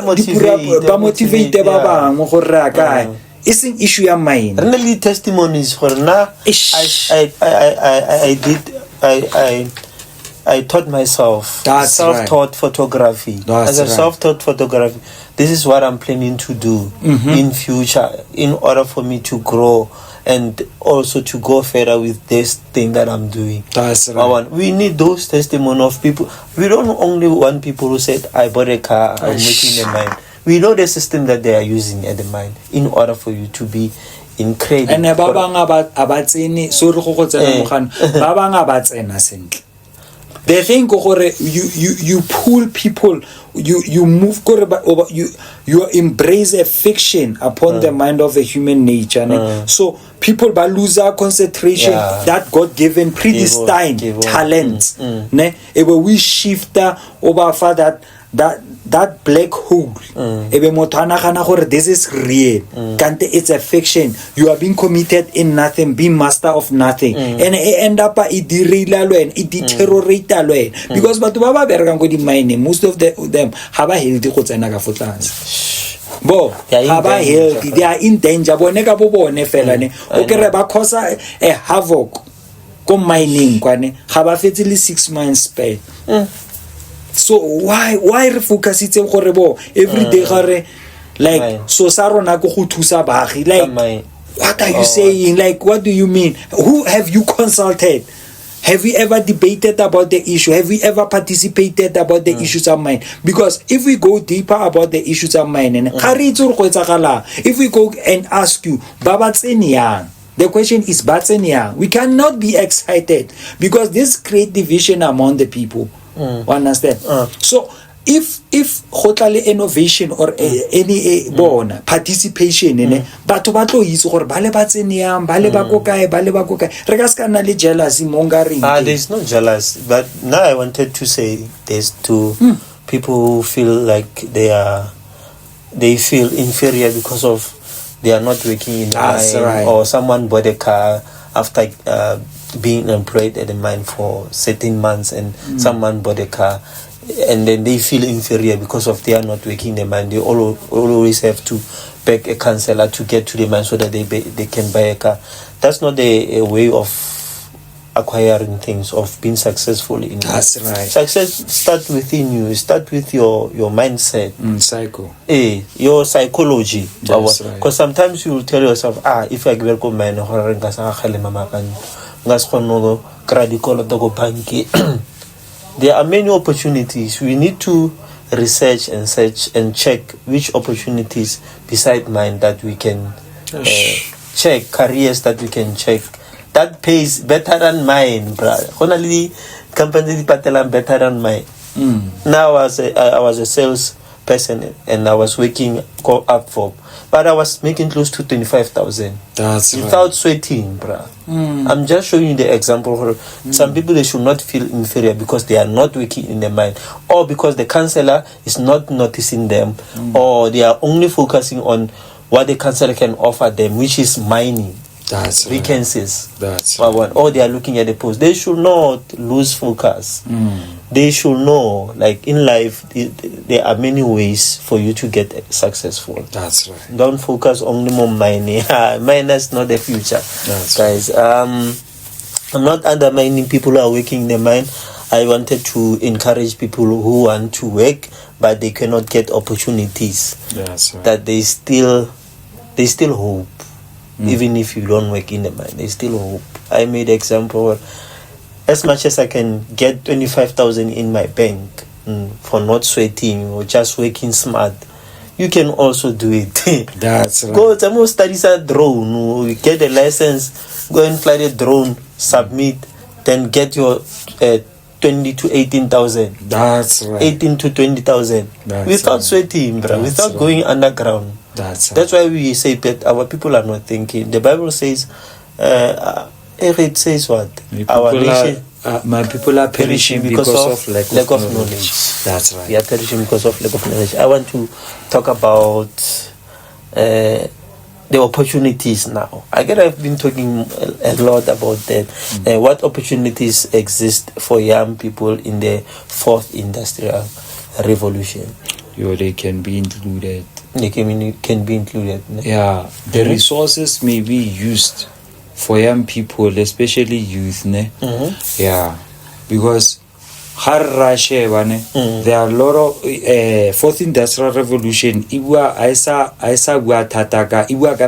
motivate ba bang gore ra kae isn't issue ya mine re le testimonies gore na I taught myself self-taught photography. As a self-taught photography, this is what I'm planning to do in future in order for me to grow and also to go further with this thing that I'm doing. That's right. We need those testimony of people. We don't only want people who said, I bought a car, I'm making a mine. We know the system that they are using at the mine in order for you to be in credit. And ba bang aba tsene sorry go go tsena mogana ba bang aba tsena sentle. They think you pull people, you move you embrace a fiction upon the mind of the human nature. So people ba lose concentration, that God given predestined talents. Ne we shift over for that black hole. This is real. It's a fiction. You are being committed in nothing, being master of nothing. And it end up it deteriorate because but baba berga go di mine, most of them have a healthy go tsena ka fotlans. Bo have a healthy, they are in danger. Bone ka bo bone fela ne o kere ba cause a havoc ko mining kwane ga ba fetse le 6 months pay. So why re focus itse gore bo every day gare like so sa rona go go thusa baagi like what are you saying, like what do you mean, who have you consulted, have you ever debated about the issue, have you ever participated about the issues of mine? Because if we go deeper about the issues of mine and if we go and ask you baba tseniang, the question is batseniang, we cannot be excited because this create division among the people. Understand? So if hotla innovation or any participation in batho ba tlo itse gore ba le ba tseneang ba le ba go kae re ka ska na le jealousy mongari. There's no jealous, but now I wanted to say there's two people who feel like they feel inferior because of they are not working in mine, or someone bought a car after being employed at the mine for certain months, and someone bought a car, and then they feel inferior because of they are not working in the mine. They always have to beg a counselor to get to the mine so that they can buy a car. That's not a way of acquiring things, of being successful in That's life. right. Success start within you. Start with your mindset. Psycho. Your psychology. That's right. Because sometimes you will tell yourself, if I go mine, there are many opportunities. We need to research and search and check which opportunities beside mine that we can check, careers that we can check that pays better than mine, brother. Only company better than mine. Now I was a sales person and I was working up for, but I was making close to 25,000. That's without sweating, bro. I'm just showing you the example. Some people, they should not feel inferior because they are not working in the mine, or because the counselor is not noticing them, or they are only focusing on what the counselor can offer them, which is mining. That's vacancies. That's or they are looking at the post. They should not lose focus. They should know, like in life, there are many ways for you to get successful. That's right. Don't focus only on mining. Mining is not the future. That's guys. I'm not undermining people who are working in the mine. I wanted to encourage people who want to work, but they cannot get opportunities. That's right. That they still hope. Even if you don't work in the mine, they still hope. I made example. As much as I can get 25,000 in my bank for not sweating or just working smart, you can also do it. That's right. Go to study a drone, get a license, go and fly the drone, submit, then get your 20 to 18,000. That's right. 18 to 20,000 without sweating, bro, without going underground. That's why we say that our people are not thinking. The Bible says, it says what? My people are perishing because of lack of knowledge. That's right. We are perishing because of lack of knowledge. I want to talk about the opportunities now. I've been talking a lot about that. What opportunities exist for young people in the fourth industrial revolution? They can be included. They can be included. Yeah, the resources may be used for young people, especially youth. Yeah, because there are a lot of fourth industrial revolution.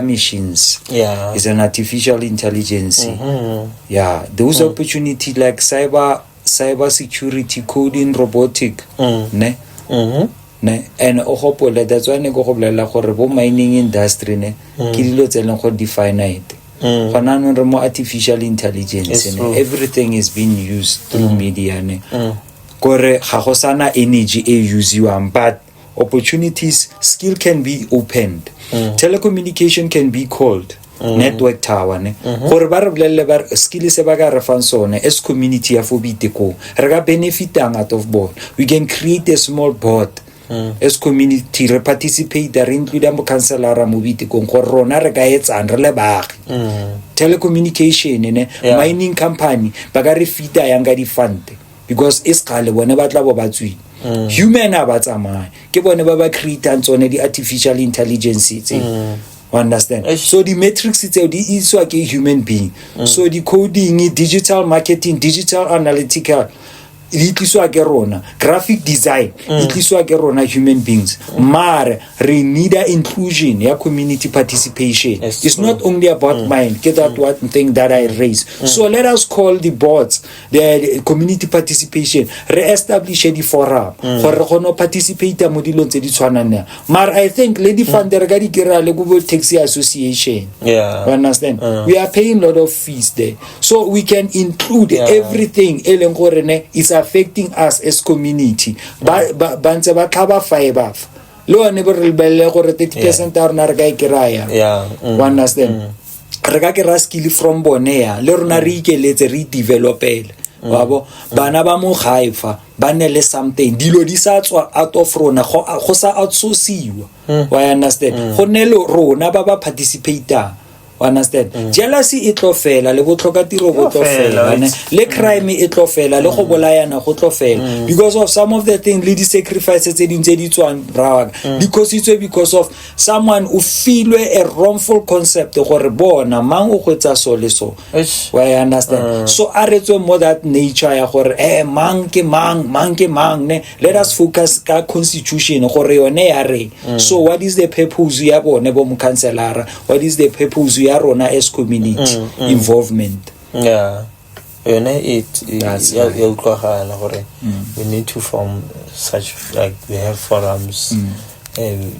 Machines. Yeah, it's an artificial intelligence. Yeah, those opportunities like cyber security, coding, robotic. ne and o gopole that's why ne go go bolela gore bo mining industry ne ke dilo tse leng go definite gona no re mo artificial intelligence ne everything is being used through media ne gore ga go sana energy e usiwang but opportunities skill can be opened telecommunication can be called network tower ne gore ba re bolelle ba skill se ba ka re fan sone as community ya fo biteko re ka benefitang out of board we can create a small board as community re participate re include mo councilor mo bitekong gore rona re ka etsang re le baagi telecommunication ne mining company ba ka re fita yang ka di fund because is kale bone ba tla bo ba tswi human a ba tsamaya ke bone ba ba create tsone di artificial intelligence tse understand so the metrics tseo di iswa ke human being so the coding digital marketing digital analytical itliswa ke rona graphic design itliswa ke rona human beings mare re need a inclusion ya community participation it's not only about mine get that one thing that I raise so let us call the boards the community participation re-establish the forum gore re gone participate mo dilong tse di tshwanang mare I think lady funder ga di kira le go taxi association you understand we are paying a lot of fees there so we can include everything e leng gore ne is affecting us as community ba ntse ba tlhaba fiber le one bo re lebelle gore 30% ya rona re ka ikiraya understand re ka kira skill from bone ya le rona re ikeletse re developele wabo bana ba mo gaifa ba ne le something dilo di sa tswa out of rona go sa outsourciwa wa understand go ne le rona ba ba participate understand jealousy e tlofela le botlhoka tiro go tlofela le crime e tlofela le go bolayana go tlofela because of some of the things le di sacrifices tse dintse di tswang raga because of someone who feel a wrongful concept gore bona mang o gwetsa so le so why understand so a retswe mo that nature ya gore mang ke mang ne let us focus ka constitution gore yone ya re so what is the purpose ya bone bo mo councilor what is the purpose ya rona as community involvement you know we need to form such like we have forums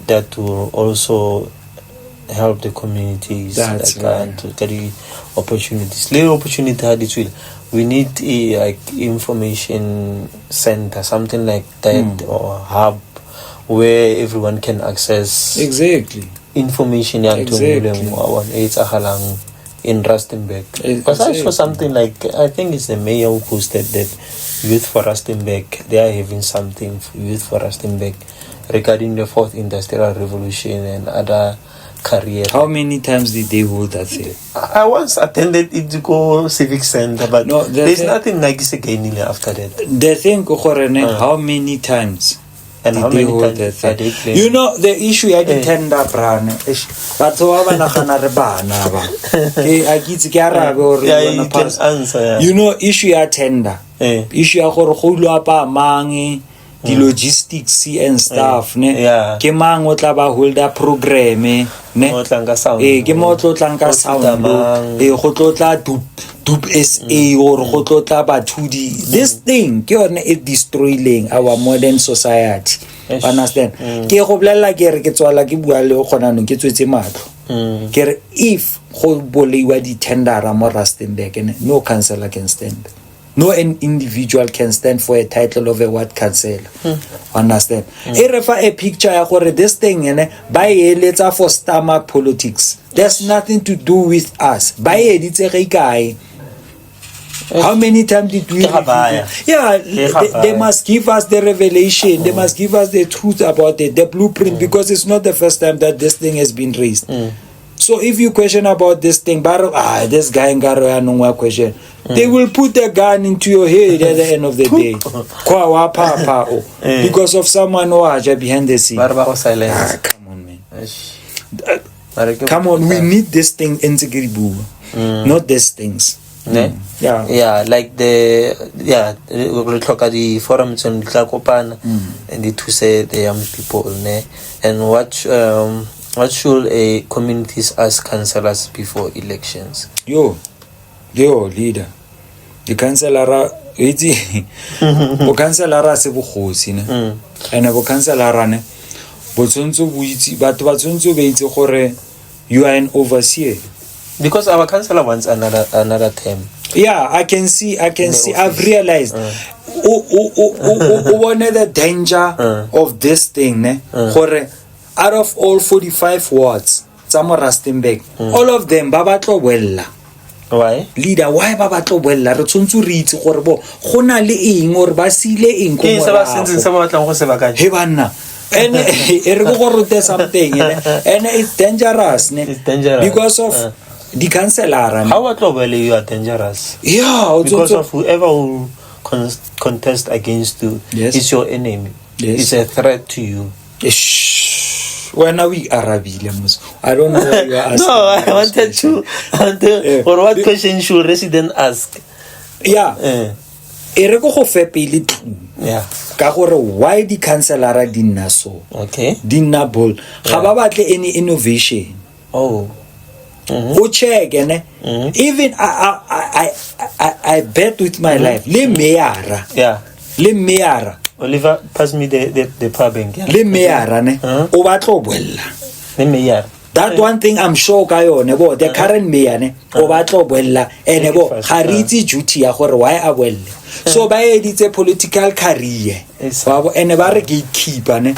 that will also help the communities and to get the opportunities little opportunity had it will we need a like information center something like that or hub where everyone can access information it's in Rustenburg. Because I saw something like I think it's the mayor who posted that Youth for Rustenburg they are having something for Youth for Rustenburg regarding the 4th Industrial Revolution and other career. How many times did they hold that thing? I once attended it to go civic center, but no, there's nothing like this again after that. The thing how many times? And how many times are they playing? You know the issue I tender brand but so ba nagana re bana ba ke a kitse ke arabe or you can answer you know issue ya tender issue ya gore go lo apa mang the logistics and stuff ne ke mang o tla ba holder program ne ke mo tlo tlanka sound go tlotla dup SA or go tlotla Bathudi this thing ke yone e destroying our modern society understand ke go bolela ke re ke tswala ke bua le gona no ke tswetse matlo ke re if go boleiwa di tender mo Rustenburg no councillor can stand no an individual can stand for a title of a ward councillor understand e re fa a picture ya gore this thing ba eletsa for stomach politics there's nothing to do with us ba editse ge kae. How many times did we they must give us the revelation they must give us the truth about it the blueprint because it's not the first time that this thing has been raised so if you question about this thing this guy in Garo no question they will put the gun into your head at the end of the day because of someone who are behind the scene. Come on man come on we need this thing in not these things. Like the we talk at the forums and and the two say the young people and what should a communities ask councillors before elections? Yo leader the councillor itse bo counselor se bogosi ne ene bo counselor ne bo tsontso bo itse batho ba tsontso ba itse gore you are an overseer because our counselor wants another term. Yeah, I can see I've realized one the danger of this thing ne gore out of all 45 wards tsa mo Rustenburg all of them ba batlo wella. Why? Leader, why ba batlo boella re tsontse re itse gore bo gona le eng or ba sile eng go mo ba sentse se ba batlang go se baka he banna and e re go rote something and it's dangerous ne because of the counselor. How batlo you are dangerous? Yeah, because of whoever will contest against you is your enemy. It's a threat to you. When are we Arabile? I don't know what you are asking. No, I wanted to. Or what question should resident ask? Yeah. E re go fe pele yeah ka gore why the counselor dinna so okay dinna bol ga ba batle any innovation o check ne even I bet with my life le mayor Oliver pass me the pubbing le mayor ne o batlo boella le mayor. That one thing I'm sure ka yone bo the current mayor ne o batlo boella ene bo ga re itse duty ya gore why a boelle so ba editse political career babo ene ba re gatekeeper ne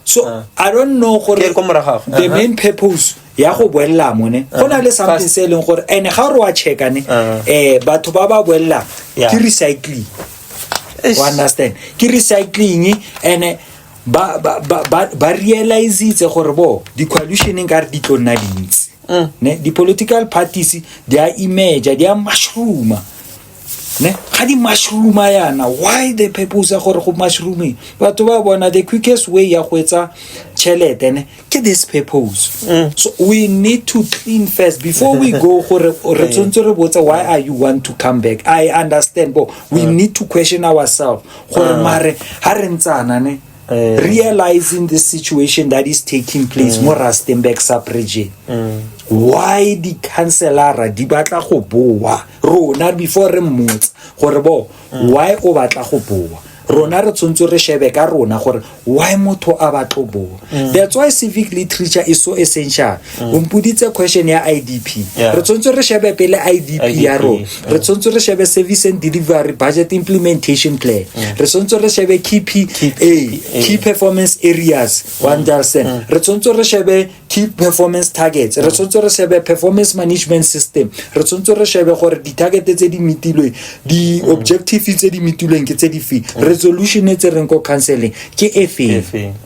so I don't know gore the main purpose ya go boella mone gona le something se leng gore ene ga re wa checka ne batho ba ba boella ke recycling you understand ke recycling ene ba realize itse gore bo di coalition ka re di tlonna dintsi ne di political parties they are emerge they are mushroom ne ga di mushroom yana why the purpose gore go mushroom batho ba bona the quickest way ya go etsa chelete ne ke this purpose so we need to clean first before we go gore re tsontse re botsa why are you want to come back. I understand but we need to question ourselves gore mare ha re ntsana ne realizing the situation that is taking place more Rustenburg sub-region. Why the counselor di batla go boa rona before re mmotsa gore bo why o batla go boa rona re tsontse re shebe ka rona gore why motho a batlo boa. That's why civic literature is so essential. Umpuditse question ya IDP re tsontse re shebe pele IDP ya rona re tsontse re shebe service and delivery budget implementation plan re tsontse re shebe key performance areas understand re tsontse re shebe key performance targets re tsontse re shebe performance management system re tsontse re shebe gore di target tse di mitilwe di objectives tse di mitilweng ke tse di fi resolution tse reng ko counseling ke efe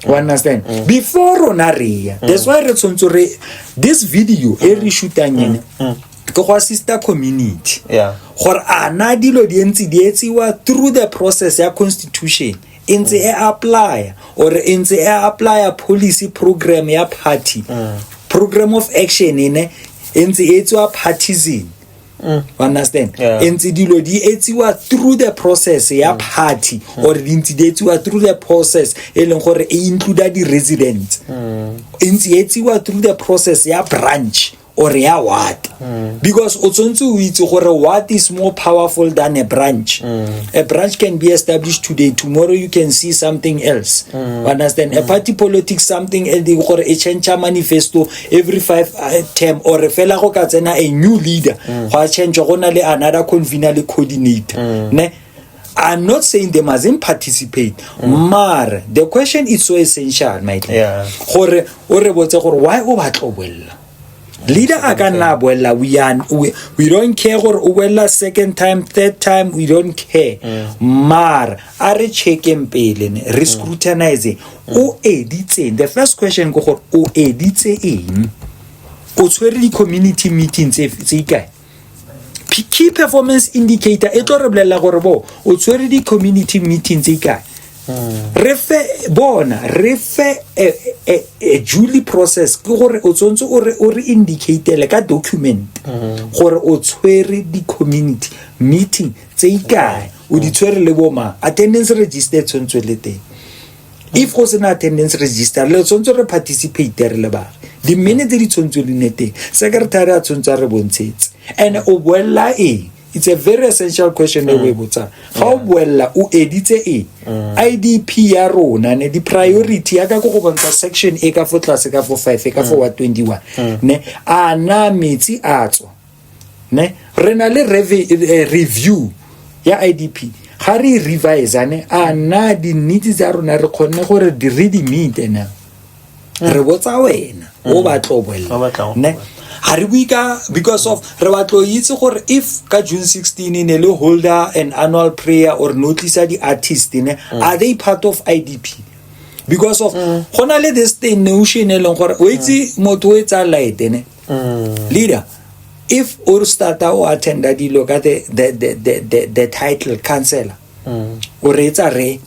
you understand before rona re that's why re tsontse re this video e re shootang ene ke go sister community gore ana dilo di ntse di etsiwa through the process ya constitution intse e apply or intse e apply policy program ya party program of action ine intse etsiwa partisan understand intse dilo di etsiwa through the process ya party or intse di etsiwa through the process e leng gore e include di residents intse etsiwa through the process ya branch or ya what because o tsontse o itse gore what is more powerful than a branch. A branch can be established today, tomorrow you can see something else. Understand a party politics something else gore e change manifesto every 5 term or fela go ka tsena a new leader go change go na le another convener le coordinator ne. I'm not saying they mustn't participate. Mar the question is so essential my dear gore o re botse gore why o batlo boella leader akana boella we don't care gore o boella second time third time we don't care mar are checking pele ne re scrutinize o editse the first question go gore o editse eng o tshwere di community meetings tse ikae key performance indicator e tlo re bolella gore bo o tshwere di community meetings tse ikae re fe a duly process ke gore o tsontse o re indicate le ka document gore o tshwere di community meeting tse ikae o di tshwere le boma attendance register tsontse le teng if go sena attendance register le tsontse re participate re le ba di minute di tsontse le nete secretary a tsontse re bontshetse and o boella it's a very essential question we botsa how boella o editse IDP ya rona ne di priority ya ka go bontsha section e ka fo tlase ka fo 5 ka fo 21 ne ana metsi a tswa ne re na le review ya IDP ga re revise ne ana di needs tsa rona re khonne gore di ready meet na re botsa wena o ba tloboela ne ha re buika because of re batlo itse gore if ka June 16 ne le holder an annual prayer or notice di artist ne are they part of IDP because of gona le this thing notion e leng gore o itse motho o etsa light ne leader if or starter or attender di look at the title counselor o retsa re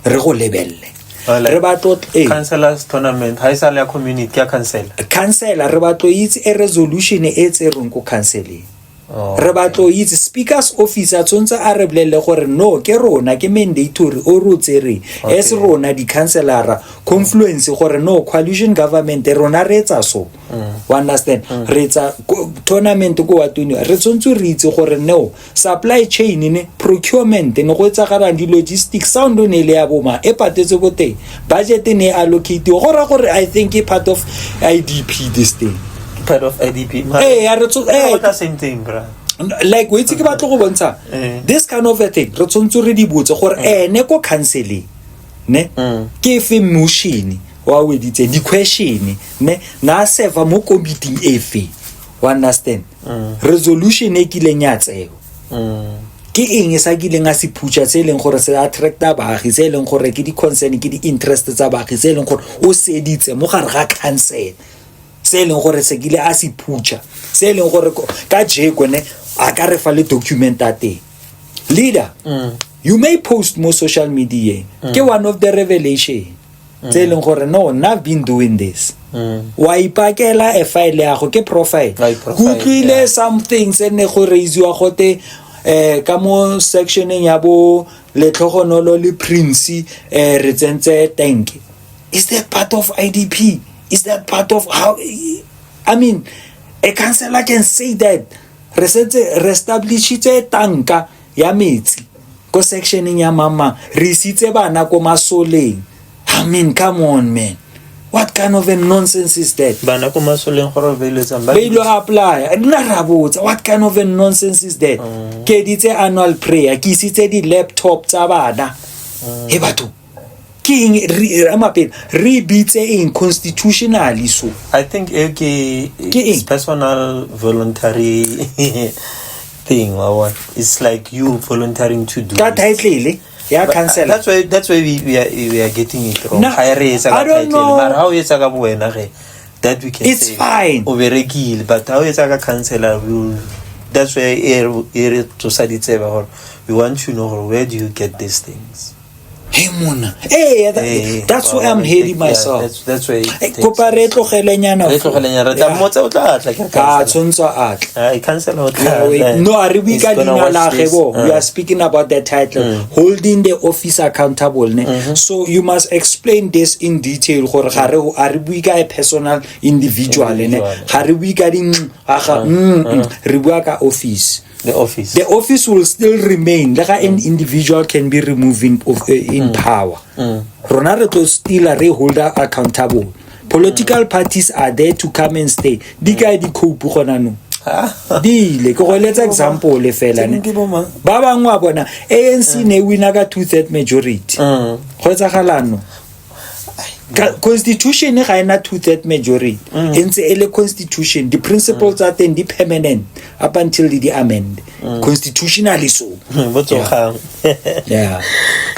go lebelle re batlo councillors tournament ha isa le community ya councillor re batlo itse a resolution e tsereng ko counseling re batlo itse speakers officer tsontse a re bolelle gore no ke rona ke mandatory o rotsere es rona di councillor confluence gore no coalition government rona re etsa so you understand re etsa tournament go watuni re tsontse re itse gore no supply chain ne procurement ne go etsa garang di logistics sound ne le ya boma e patetse bote budget ne allocate gore I think e part of IDP this thing part of IDP the same thing bro like we tsike batlo go bontsha this kind of a thing re tsontse re di botse gore ne ko counseling ne ke fe motion wa we ditse di question ne na serve mo committee efe you understand resolution e kileng ya tseo ke eng sa kileng a se phutsha se leng gore se attracta baagi se leng gore ke di concern ke di interest tsa baagi se leng gore o se ditse mo gare ga council se leng gore se kile a se phutsha se leng gore ka jeko ne a ka re fa le document a teng leader you may post mo social media ke one of the revelation se leng gore no I've been doing this wa ipakela a file ya go ke profile google some things ene go reiziwa gote ka mo sectioneng ya bo le tlhogonolo le prince re tsentse tank is that part of IDP is that part of how I mean a councillor can say that re establish tanka ya metsi ko sectioning ya mama re sitse bana ko masoleng I mean come on man what kind of a nonsense is that bana ko masoleng gore beilo apply nna ra botsa what kind of a nonsense is that ke ditse annual prayer ke sitse di laptop tsa bana he batho king rebitse in constitutionally so I think it's personal voluntary thing or what it's like you volunteering to do that title yeah cancel that's why we are getting it wrong I don't know how it's that we can it's say fine overkill but how it's a councillor that's why we want to know where do you get these things. Hey Mona, that's why I'm heading myself. That's why. Kopare tlogelenyana. I cancel out. No, Arabika Dinalagebo. We are speaking about the title, holding the office accountable. So you must explain this in detail. Arabika a personal individual. Arabika din Ribuaka office. The office will still remain. Like an individual can be removed in power. Ronaldo still a holder accountable. Political parties are there to come and stay. Diga di coupe gonano. Dile ko let's example le fela ne. Ba bangwa bona ANC ne wina ka 2/3 majority. Go etsagalano. Constitution ga ena 2/3 majority ntse ele constitution the principles are then permanent up until the amend constitutionally so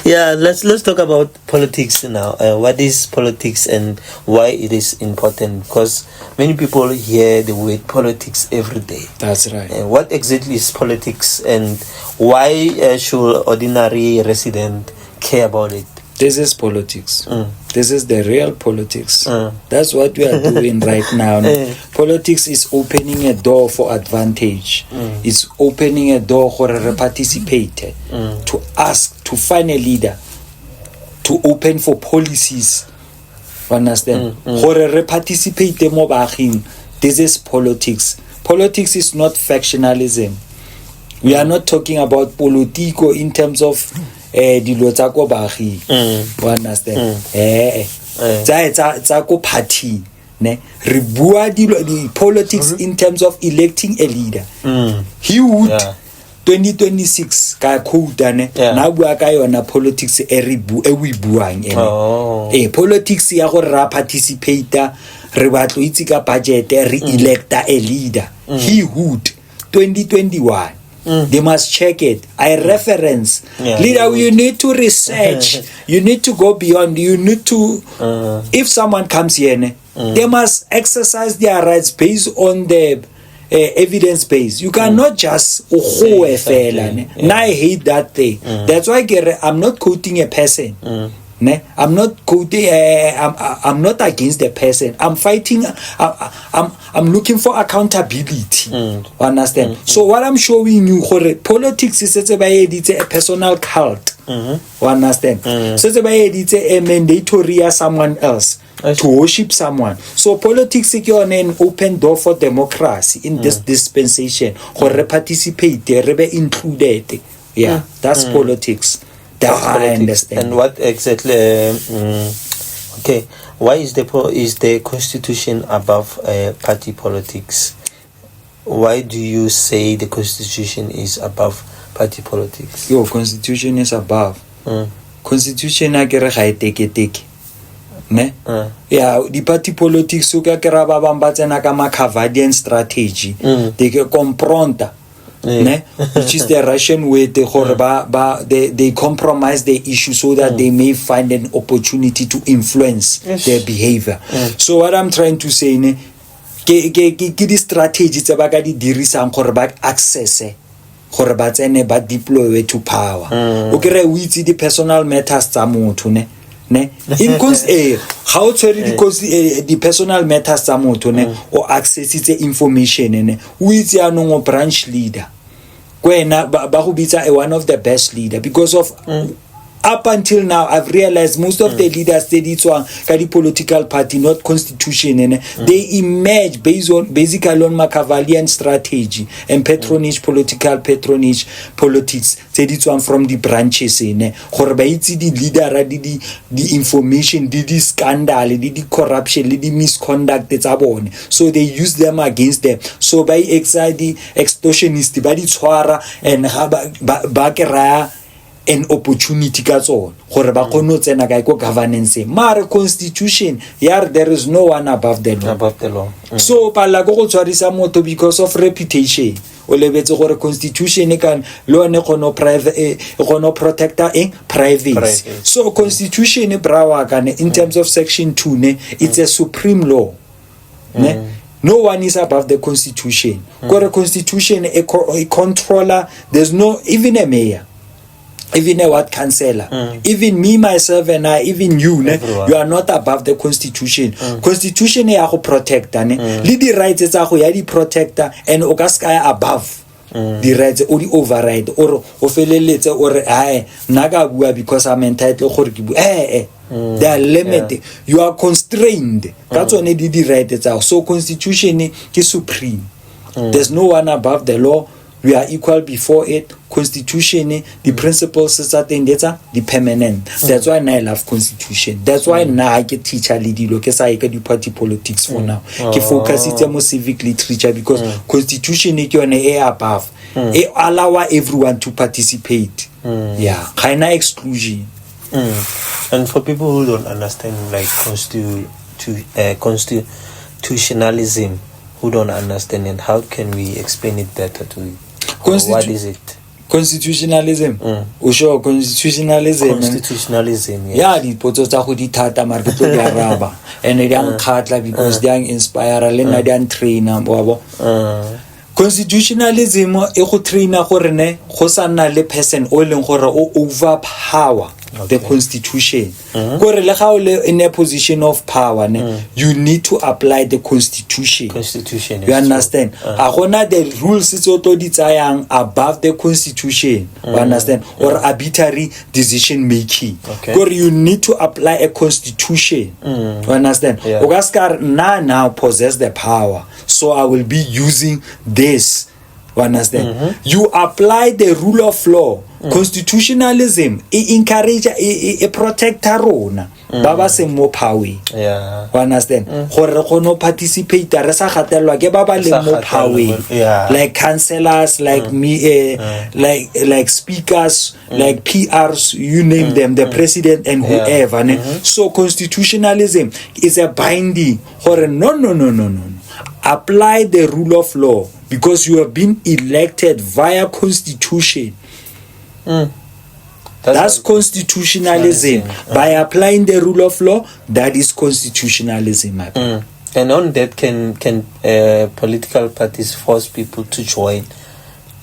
yeah let's talk about politics now. What is politics and why it is important, because many people hear the word politics every day. That's right. What exactly is politics and why should ordinary resident care about it? This is politics. This is the real politics. That's what we are doing right now. Politics is opening a door for advantage. It's opening a door for a participate, to ask, to find a leader, to open for policies. Understand? For a participate mo baaging. This is politics. Politics is not factionalism. We are not talking about politiko in terms of dilo tsa ko baagi. You understand? Tsa ko party. Ne, re bua the politics in terms of electing a leader. He would 2026 ka quote ne na bua ka yona politics we buang ene. Politics ya go ra participate re batlo itse ka budget re electa a leader. He would 2021. They must check it. I reference. Leader, you need to research. You need to go beyond. You need to if someone comes here, they must exercise their rights based on the evidence base. You cannot just Now I hate that thing. That's why I'm not quoting a person. I'm not quoting. I'm not against the person. I'm fighting. I'm looking for accountability. Understand? So what I'm showing you, politics is a personal cult. Understand? So it's a mandatory someone else to worship someone. So politics is an open door for democracy in this dispensation. Or participate, be included. Yeah, that's politics. I understand. And what exactly? Okay, why is the constitution above party politics? Why do you say the constitution is above party politics? Your constitution is above. Constitution a kere ga take. Ne? Yeah, the party politics so ka kera ba bang ba tsena ka Machiavellian strategy. They ke compronta. Ne? Which is the Russian way they compromise the issue so that they may find an opportunity to influence their behavior. So what I'm trying to say ne ke di strategy tsa ba ka di dirisang gore ba access gore ba tsene ba deploy to power. Okay, we itse di personal matters tsa motho ne in cause how to the personal matters tsa motho ne o access itse information ne o itse anong branch leader kwena ba go bitsa one of the best leader because of up until now I've realized most of the leaders they ditswang ka di political party not constitution they emerge basically on Machiavellian strategy and political patronage politics tse ditswang from the branches gore ba itse di leader di information di scandal di corruption di misconduct tsa bone so they use them against them so by the extortionist ba di tshwara and ba kera an opportunity ka tsone gore ba kgone tsena ka go governance mare constitution there is no one above the law so pala go tshwarisa motho because of reputation o lebetse gore constitution kan lo ne gono private gono protector privacy so constitution brawa kan in terms of section 2 it's a supreme law no one is above the constitution gore constitution a controller there's no even a mayor even a ward councillor, even me, myself, and I, even you, you are not above the constitution. Constitution is to protect, the rights is to protect, and Ogaska above the rights or the override or ofeleletse or naga bua because I'm entitled gore ke bua they are limited you are constrained that's one the rights so constitution is supreme there's no one above the law. We are equal before it. Constitution, the principles the permanent. That's why I love constitution. That's why now I get teacher lead look as I get the party politics for now. Ke focus it more civic literature because constitution is on the air above. It allow everyone to participate. Yeah, kind of exclusion. And for people who don't understand like constitutionalism, who don't understand it, how can we explain it better to you? What is it? Constitutionalism. Sure, constitutionalism. Yes. Yeah, the poto tsa go di thata mara ke tlo di araba. And they are khatla because they are inspire and they are train bo. Constitutionalism e go traina gore ne go sa nna le person o leng gore o overpower the constitution. Gore le ga o le in a position of power you need to apply the constitution. You understand? A gona the rules tse o tlo di tsayang above the constitution. You understand? Or arbitrary decision making. Gore you need to apply a constitution. You understand? Ogaskar now possess the power. So I will be using this. understand? You apply the rule of law. Constitutionalism encourage protecta rona ba ba se mo power. Yeah. Understand? Gore re kgone participate re sa gatelwa ke ba ba le mo power. Like councillors, like me, like speakers, like PRs, you name them, the president and whoever. So constitutionalism is a binding. Gore no. Apply the rule of law because you have been elected via constitution. That's constitutionalism. By applying the rule of law, that is constitutionalism, my friend. And on that, can political parties force people to join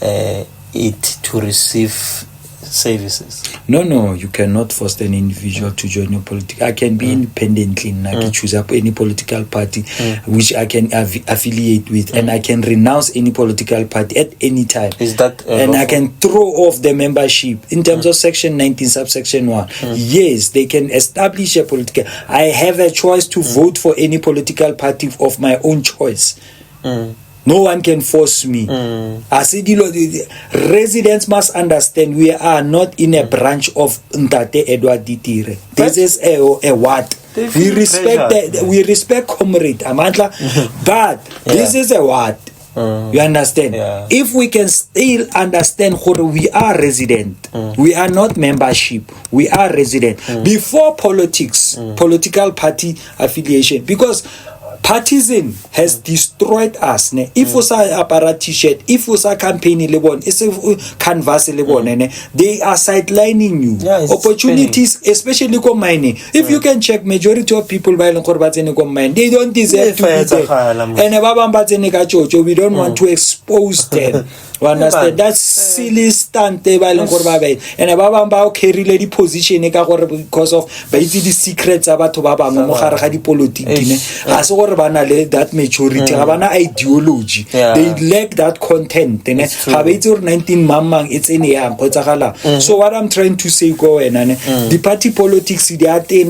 it to receive services? No, you cannot force an individual to join your political. I can be independently and I can choose up any political party which I can affiliate with, and I can renounce any political party at any time. Is that and I can throw off the membership in terms of section 19 subsection 1. Yes, they can establish a political. I have a choice to vote for any political party of my own choice. No one can force me. Residents must understand we are not in a branch of Ntate Edward Ditire. This is a what? We respect comrade Amandla, but this is a what? You understand? If we can still understand who we are resident, we are not membership, we are resident. Before politics, political party affiliation, because partisan has destroyed us. If we say apara t-shirt, if we say campaign lebon, if canvas lebon, they are sidelining you. Opportunities, especially com mining. If you can check, majority of people by mine, they don't deserve to be there. And we don't want to expose them. You understand? That's silly stunt. And Babamba carry lady position because of the secrets about the politics. As or that maturity, ideology. They lack that content. 19 mamang, it's in here. So what I'm trying to say, the party politics, they are they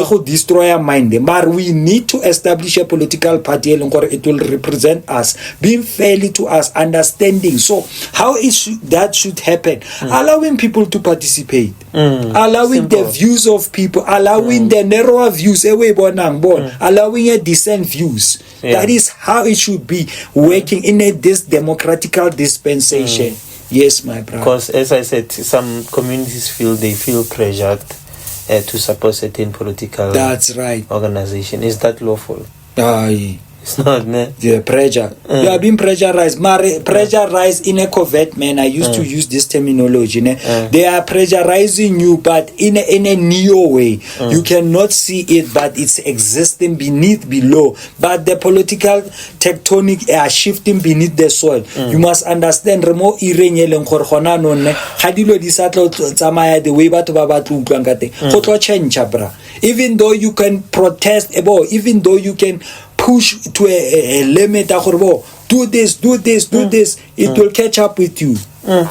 could destroy our mind. But we need to establish a political party. It will represent us, being fairly to us, understanding. So how that should happen? Allowing people to participate, allowing the views of people, allowing the narrower views, allowing a decent views. That is how it should be working in this democratical dispensation. Yes, my brother. Because as I said, some communities feel pressured to support certain political. That's right. Organization. Is that lawful? Aye. It's not, man. Yeah, pressure. You have been pressurized. Pressurized in a covert manner. I used to use this terminology. They are pressurizing you, but in a neo way. You cannot see it, but it's existing below. But the political tectonic are shifting beneath the soil. You must understand. Remo irenyeleng gore gona nonne ga dilo di sa tlo tsamaya the way batho ba batla utlwang ka teng. Go tlo change bra. Even though you can protest, even though you can push to a limit, do this, it will catch up with you.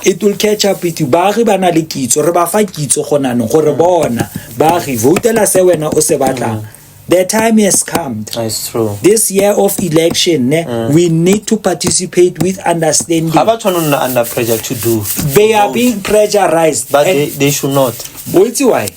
It will catch up with you. Baagi ba na le kitso, re ba fa kitso gona no gore bona baagi votela se wena o se batlang. The time has come. It's true. This year of election, we need to participate with understanding. How about under pressure to do? They are being pressurized, but they should not. What's why?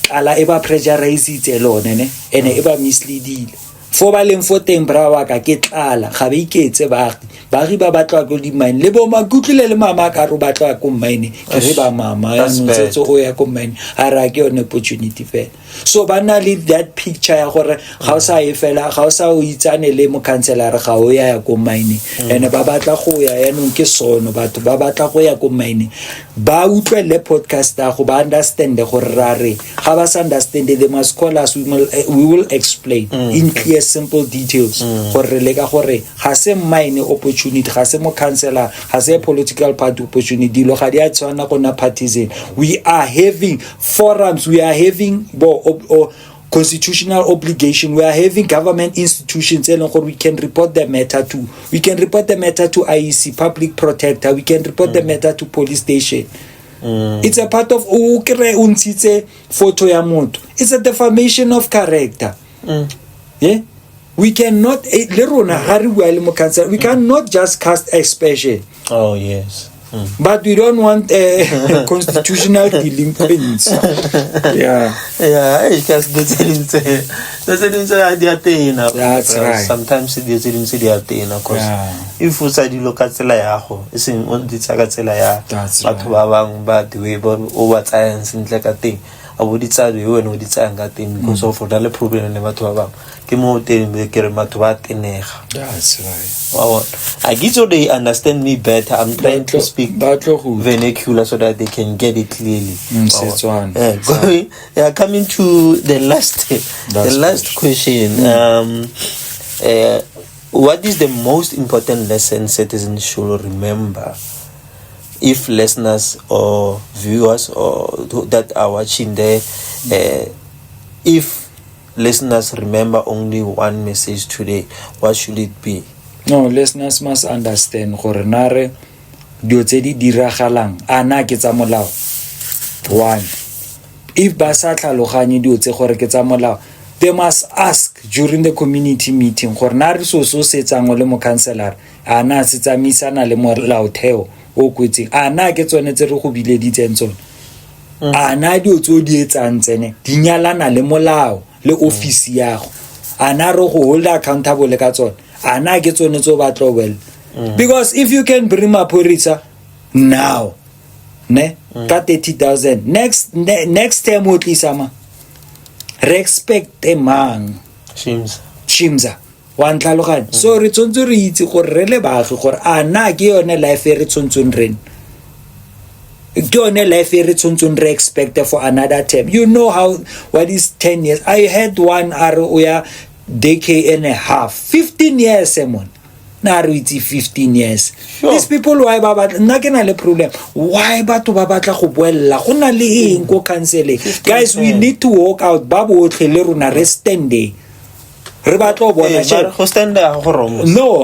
Ala eba pressurized alone, and eba misleading. For baleng for tembra wa ka ke tlala ga ba iketse baagi ba batla go di mine le bo makutlile le mama ka ro batla go mine ke re ba mama ya ntsetso o ya go mine ara ke an opportunity fair. So ba na le that picture ya gore ga o sa e fela ga o sa o itsane le mo councilor ga o ya go mine ene ba batla go ya ya nong ke sono batho ba batla go ya go mine ba utlwele podcast go ba understand gore rare ga ba sa understand the must call us, we will explain in clear simple details gore le ka gore ga se mine opportunity ga se mo councilor ga se political party opportunity lo ga dia tswana gona partisan. We are having forums, we are having constitutional obligation, we are having government institutions we can report the matter to. We can report the matter to IEC, public protector, we can report the matter to police station. It's a part of photo ya motho. It's a defamation of character. Yeah? we cannot we cannot just cast aspersion. Oh yes. But we don't want constitutional delinquents. Yeah. Yeah, because that's right. Sometimes they are because if you say the local telayaho, it's in on the tagatelaya, but Babang, but the way over science and like a thing. I would decide you and would decide thing because of the problem never to have. Kimo telling me That's right. Wow. I guess so they understand me better. I'm trying to speak vernacular so that they can get it clearly. Coming to the last question. What is the most important lesson citizens should remember if listeners or viewers or that are watching there, if listeners remember only one message today, what should it be? No, listeners must understand gore nare dio tse di diragalang ana ke tsa molao. One, if ba sa tlhaloganye dio tse gore ke tsa molao, they must ask during the community meeting gore nare so setsang le mo counselor ana se tsamisana le molao theo o kwetseng ana ke tsone tse re go bile ditsentson ana dio tso di etsang tsene di nyalana le molao le office yago ana re go hold accountable ka tsone ana ke tsone tso ba tlobel because if you can bring maporisa now ka 30,000 next time o tlisama respect a man shimza one tlhalogane so re tsontse re itse gore re le baagi gore ana ke yone life re tsontse ren ke yone life re tsontse re expect for another term. You know what is 10 years. I had one oya decade and a half 15 years Simon na re itse 15 years. Sure. These people why ba nna ke na le problem why batho ba batla go boella go na le eng go counseling. Guys, we need to walk out ba botlhe le rona re stand there. No,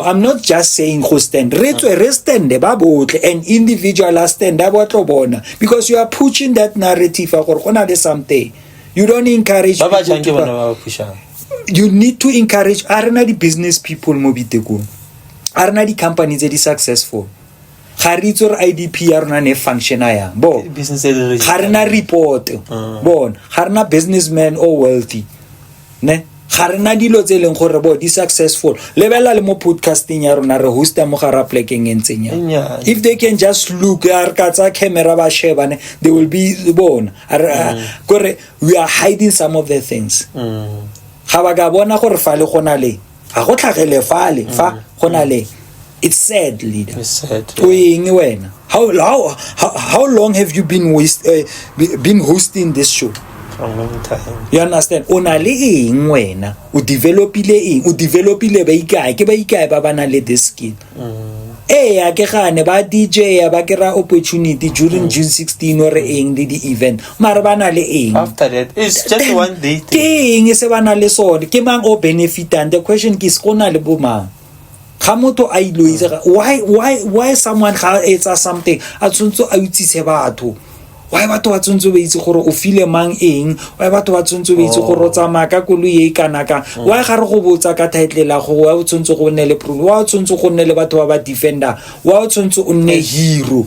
I'm not just saying go stand. Re stand and individual stand because you are pushing that narrative for something. You don't encourage people. You need to encourage arena the business people arena the companies that is successful. Kharitor IDP arena ne function aya. Bo business arena report. Bon, arena businessman or wealthy. Ne? Harna dilo tse leng gore bo di successful lebella le mo podcasting ya rona re hosta mo gara plekeng entsenya if they can just look ar ka tsa camera ba shebane they will be born gore we are hiding some of the things ga ba ga bona gore fa le gona le ga go tlhagele fa gona le it's sad leader it's sad wena how long have you been hosting this show? A long time. You understand? Ona le eng wena o developile ba ikae ke ba ikae ba bana le this skill ya ke gane ba DJ ba kera opportunity during June 16 or eng le di event mara bana le eng after that it's just one day ke eng se bana le sone ke mang o benefit and the question is kona le bo mang ga motho a iloisa why someone ga etsa something a tsontso a utsise batho. Why batho ba tsontse ba itse gore o file mang eng why batho ba tsontse ba itse gore o tsamaya ka koloi e kanaka why ga re go botsa ka title la go wa o tsontse go nne le pro wa o tsontse go nne le batho ba defender wa o tsontse o nne hero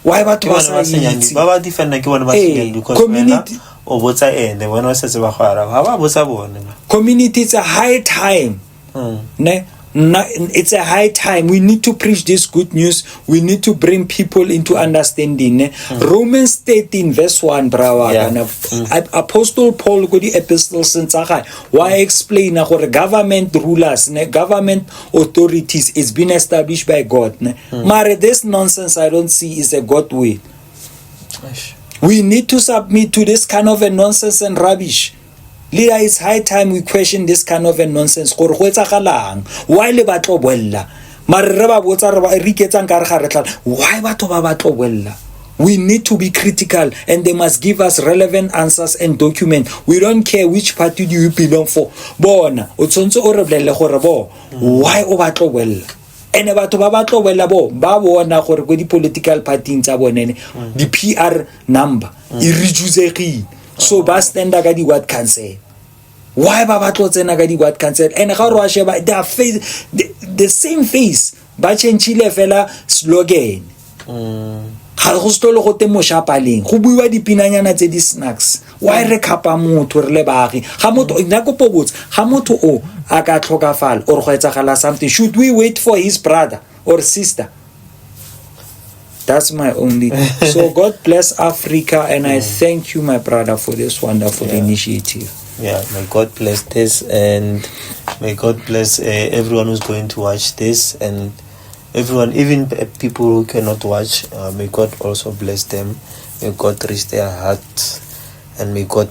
why batho ba sa itse ba defender ke bona ba tsile because community o botsa ene bona wa setse ba gora ha ba botsa bona community it's a high time it's a high time. We need to preach this good news. We need to bring people into understanding. Romans 13 verse 1 Apostle Paul go the epistles why explain government rulers government authorities is been established by God Mare this nonsense I don't see is a God way. We need to submit to this kind of a nonsense and rubbish. Leader, it's high time we question this kind of a nonsense. Why le batlo boella? Mare re ba botsa re ba riketsang ka re ga re tla. Why batho ba batlo boella? We need to be critical and they must give us relevant answers and document. We don't care which party do you belong for. Bona, o tsontse o re bolelle gore bo why o batlo boella? Ene batho ba batlo boella bo ba bona gore go di political party tsa bonene di PR number e reducegile. So ba stand ka di what cancel Why ba batlo tsena ka di-ward council? And ga re wa sheba their face, the same face, ba changeile fela slogan. Ga go stolo go te moshapaleng go buiwa dipinanyana tse di snacks. Why re khapa motho re le baagi ga motho nna go pobotsa ga motho o a ka tlhokafala or go etsagala something, should we wait for his brother or sister? That's my only. So God bless Africa, and I thank you, my brother, for this wonderful initiative. Yeah, may God bless this, and may God bless everyone who's going to watch this, and everyone, even people who cannot watch. May God also bless them. May God reach their hearts, and may God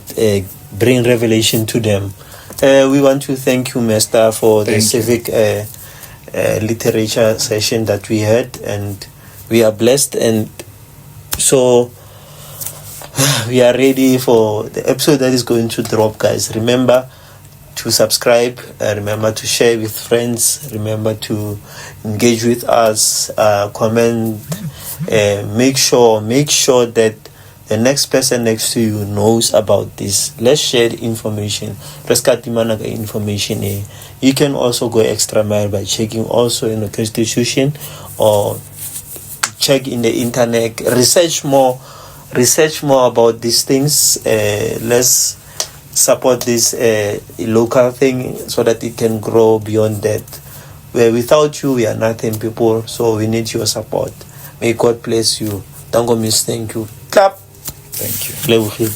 bring revelation to them. We want to thank you, Master, for the civic literature session that we had, and we are blessed, and so we are ready for the episode that is going to drop, guys. Remember to subscribe, remember to share with friends, remember to engage with us, comment, make sure that the next person next to you knows about this. Let's share the information. Information. You can also go extra mile by checking also in the constitution, or check in the internet, research more about these things. Let's support this local thing so that it can grow beyond that. Where without you we are nothing, people, so we need your support. May God bless you. Tango miss, thank you. Clap. Thank you.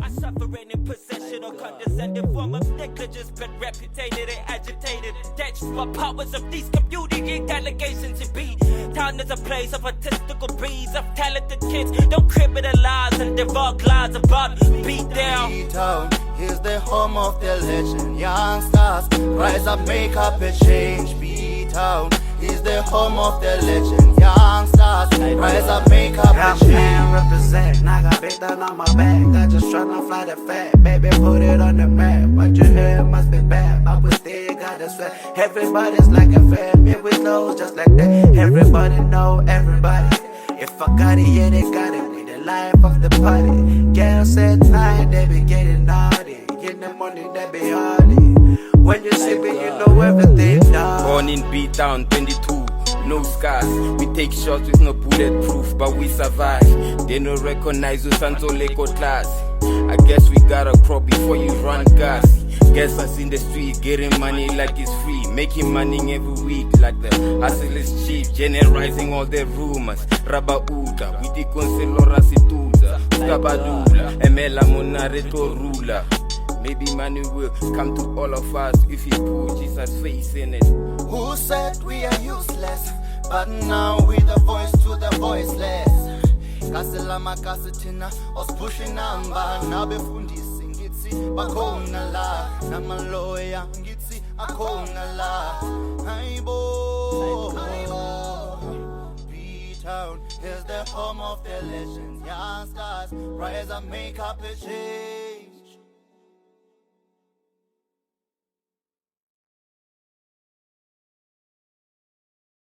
I suffering in possession or condescending form of negligence, been reputated and agitated. That's what powers of these community delegations to be. Town is a place of artistical breeds of talented kids. Don't criminalize and devour lies about beat down. B-Town is the home of the legend. Youngsters, rise up, make up a change. B-Town is the home of the legend. Youngsters, rise up, make up a change. Man represent, I got big down on my back. I just tryna fly the fat, baby, put it on the map. What you hear must be bad, but we still got the sweat. Everybody's like a fan, me with clothes just like that. Everybody know everybody. If I got it, yeah, they got it. We the life of the party. Girls at night, they be getting naughty. In the morning, they be hardy. When you see me, you know everything done. Born in B-Town, 22, no scars. We take shots with no bulletproof, but we survive. They don't recognize us until Lego class. I guess we gotta crawl before you run gas. Guess us in the street, getting money like it's free. Making money every week like the hustle is cheap. Generalizing all the rumors. Rabauda, we the concelora situza. Skabadula, emela monareto ruler. Maybe money will come to all of us if he put Jesus' face in it. Who said we are useless? But now we the voice to the voiceless. Kaselama kasetina, os pushing number. Now befundisi ngitsi bakona la. Namaloya ngitsi akona la. Haibo. B-Town is the home of the legends. Youngsters, rise up, make up a change.